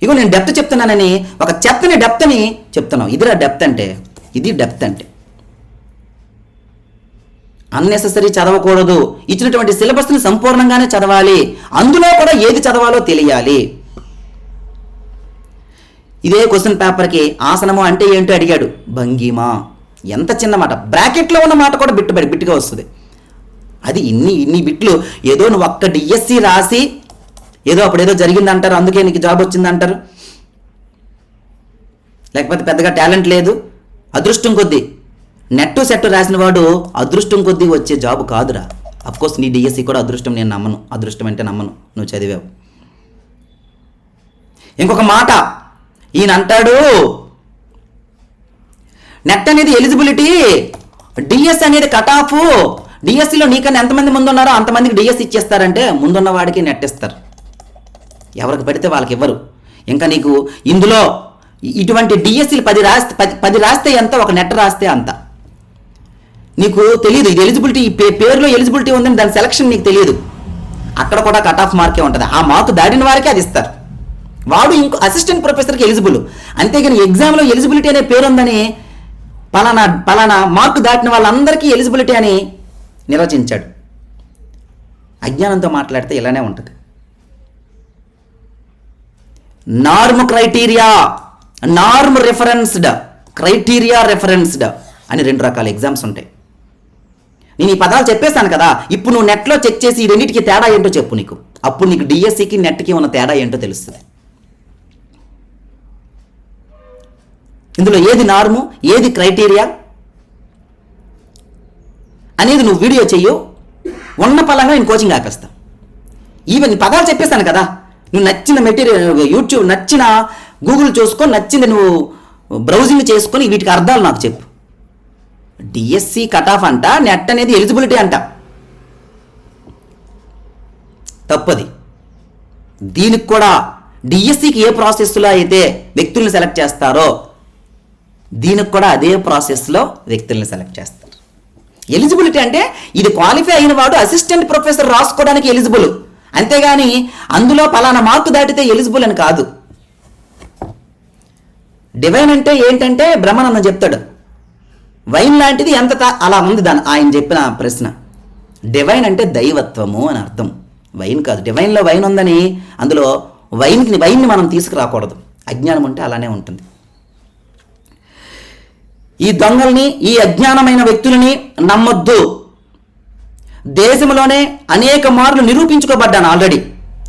ఇగో నేను డెప్త్ చెప్తున్నానని ఒక చెత్తని డెప్త్ని చెప్తున్నావు. ఇదిరా డెప్త్ అంటే, ఇది డెప్త్ అంటే. అన్నెసెసరీ చదవకూడదు, ఇచ్చినటువంటి సిలబస్ని సంపూర్ణంగానే చదవాలి, అందులో కూడా ఏది చదవాలో తెలియాలి. ఇదే క్వశ్చన్ పేపర్కి ఆసనము అంటే ఏంటో అడిగాడు, భంగిమ. ఎంత చిన్న మాట, బ్రాకెట్లో ఉన్న మాట కూడా బిట్టుగా వస్తుంది. అది ఇన్ని బిట్లు. ఏదో నువ్వు ఒక్క డిఎస్సి రాసి ఏదో అప్పుడేదో జరిగిందంటారు, అందుకే నీకు జాబ్ వచ్చిందంటారు, లేకపోతే పెద్దగా టాలెంట్ లేదు, అదృష్టం కొద్దీ. నెట్ సెట్ రాసిన వాడు అదృష్టం కొద్దీ వచ్చే జాబ్ కాదురా. అఫ్కోర్స్ నీ డిఎస్సి కూడా అదృష్టం, నేను నమ్మను, అదృష్టం అంటే నమ్మను, నువ్వు చదివావు. ఇంకొక మాట ఈయన అంటాడు, నెట్ అనేది ఎలిజిబిలిటీ, డిఎస్ అనేది కట్ ఆఫ్. డిఎస్సిలో నీకన్నా ఎంతమంది ముందు ఉన్నారో అంతమందికి డిఎస్ ఇచ్చేస్తారంటే ముందున్న వాడికి నెట్ ఇస్తారు, ఎవరికి పడితే వాళ్ళకి ఇవ్వరు. ఇంకా నీకు ఇందులో ఇటువంటి డిఎస్సీలు 10 రాస్తే ఎంత, ఒక నెట్ రాస్తే అంత. నీకు తెలియదు ఇది ఎలిజిబిలిటీ, పేరులో ఎలిజిబిలిటీ ఉందని దాని సెలక్షన్ నీకు తెలియదు. అక్కడ కూడా కట్ ఆఫ్ మార్కే ఉంటుంది, ఆ మార్కు దాటిన వారికే అది ఇస్తారు. వాడు ఇంకో అసిస్టెంట్ ప్రొఫెసర్కి ఎలిజిబుల్, అంతేగాని ఎగ్జామ్లో ఎలిజిబిలిటీ అనే పేరు ఉందని పలానా మార్కు దాటిన వాళ్ళందరికీ ఎలిజిబిలిటీ అని నిర్వచించాడు. అజ్ఞానంతో మాట్లాడితే ఇలానే ఉంటుంది. నార్మ్ క్రైటీరియా, నార్మ్ రెఫరెన్స్డ్, క్రైటీరియా రెఫరెన్స్డ్ అని 2 రకాల ఎగ్జామ్స్ ఉంటాయి. నేను ఈ పదాలు చెప్పేశాను కదా, ఇప్పుడు నువ్వు నెట్లో చెక్ చేసి ఈ రెండింటికి తేడా ఏంటో చెప్పు నీకు, అప్పుడు నీకు డిఎస్సికి నెట్కి ఉన్న తేడా ఏంటో తెలుస్తుంది. ఇందులో ఏది నార్ము, ఏది క్రైటీరియా అనేది నువ్వు వీడియో చెయ్యు, ఉన్న పలంగా నేను కోచింగ్ ఆపేస్తా. ఈవెన్ పదాలు చెప్పేశాను కదా, నువ్వు నచ్చిన మెటీరియల్ యూట్యూబ్, నచ్చిన గూగుల్ చూసుకొని, నచ్చింది నువ్వు బ్రౌజింగ్ చేసుకొని వీటికి అర్థాలు నాకు చెప్పు. డిఎస్సి కట్ ఆఫ్ అంట, నెట్ అనేది ఎలిజిబిలిటీ అంట, తప్పది. దీనికి కూడా డిఎస్సికి ఏ ప్రాసెస్లో అయితే వ్యక్తుల్ని సెలెక్ట్ చేస్తారో దీనికి కూడా అదే ప్రాసెస్లో వ్యక్తుల్ని సెలెక్ట్ చేస్తారు. ఎలిజిబిలిటీ అంటే ఇది క్వాలిఫై అయిన వాడు అసిస్టెంట్ ప్రొఫెసర్ రాసుకోవడానికి ఎలిజిబుల్, అంతేగాని అందులో పలానా మార్కు దాటితే ఎలిజిబుల్ అని కాదు. డివైన్ అంటే ఏంటంటే బ్రహ్మానందం చెప్తాడు, వైన్ లాంటిది ఎంత అలా ఉంది దాని ఆయన చెప్పిన ప్రశ్న. డివైన్ అంటే దైవత్వము అని అర్థం, వైన్ కాదు. డివైన్లో వైన్ ఉందని అందులో వైన్ని మనం తీసుకురాకూడదు. అజ్ఞానం ఉంటే అలానే ఉంటుంది. ఈ దొంగల్ని, ఈ అజ్ఞానమైన వ్యక్తులని నమ్మొద్దు. దేశంలోనే అనేక మార్లు నిరూపించుకోబడ్డాను ఆల్రెడీ.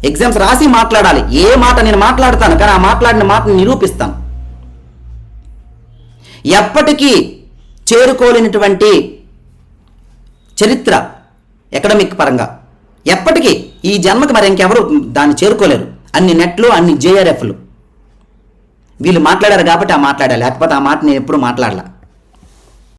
ఎగ్జామ్స్ రాసి మాట్లాడాలి, ఏ మాట నేను మాట్లాడతాను, కానీ ఆ మాట్లాడిన మాటను నిరూపిస్తాను. ఎప్పటికీ చేరుకోలేనటువంటి చరిత్ర అకాడమిక్ పరంగా, ఎప్పటికీ ఈ జన్మకి మరి ఇంకెవరు దాన్ని చేరుకోలేరు. అన్ని నెట్లు, అన్ని జేఆర్ఎఫ్లు వీళ్ళు మాట్లాడారు కాబట్టి ఆ మాట్లాడాలి, లేకపోతే ఆ మాట నేను ఎప్పుడు మాట్లాడలా.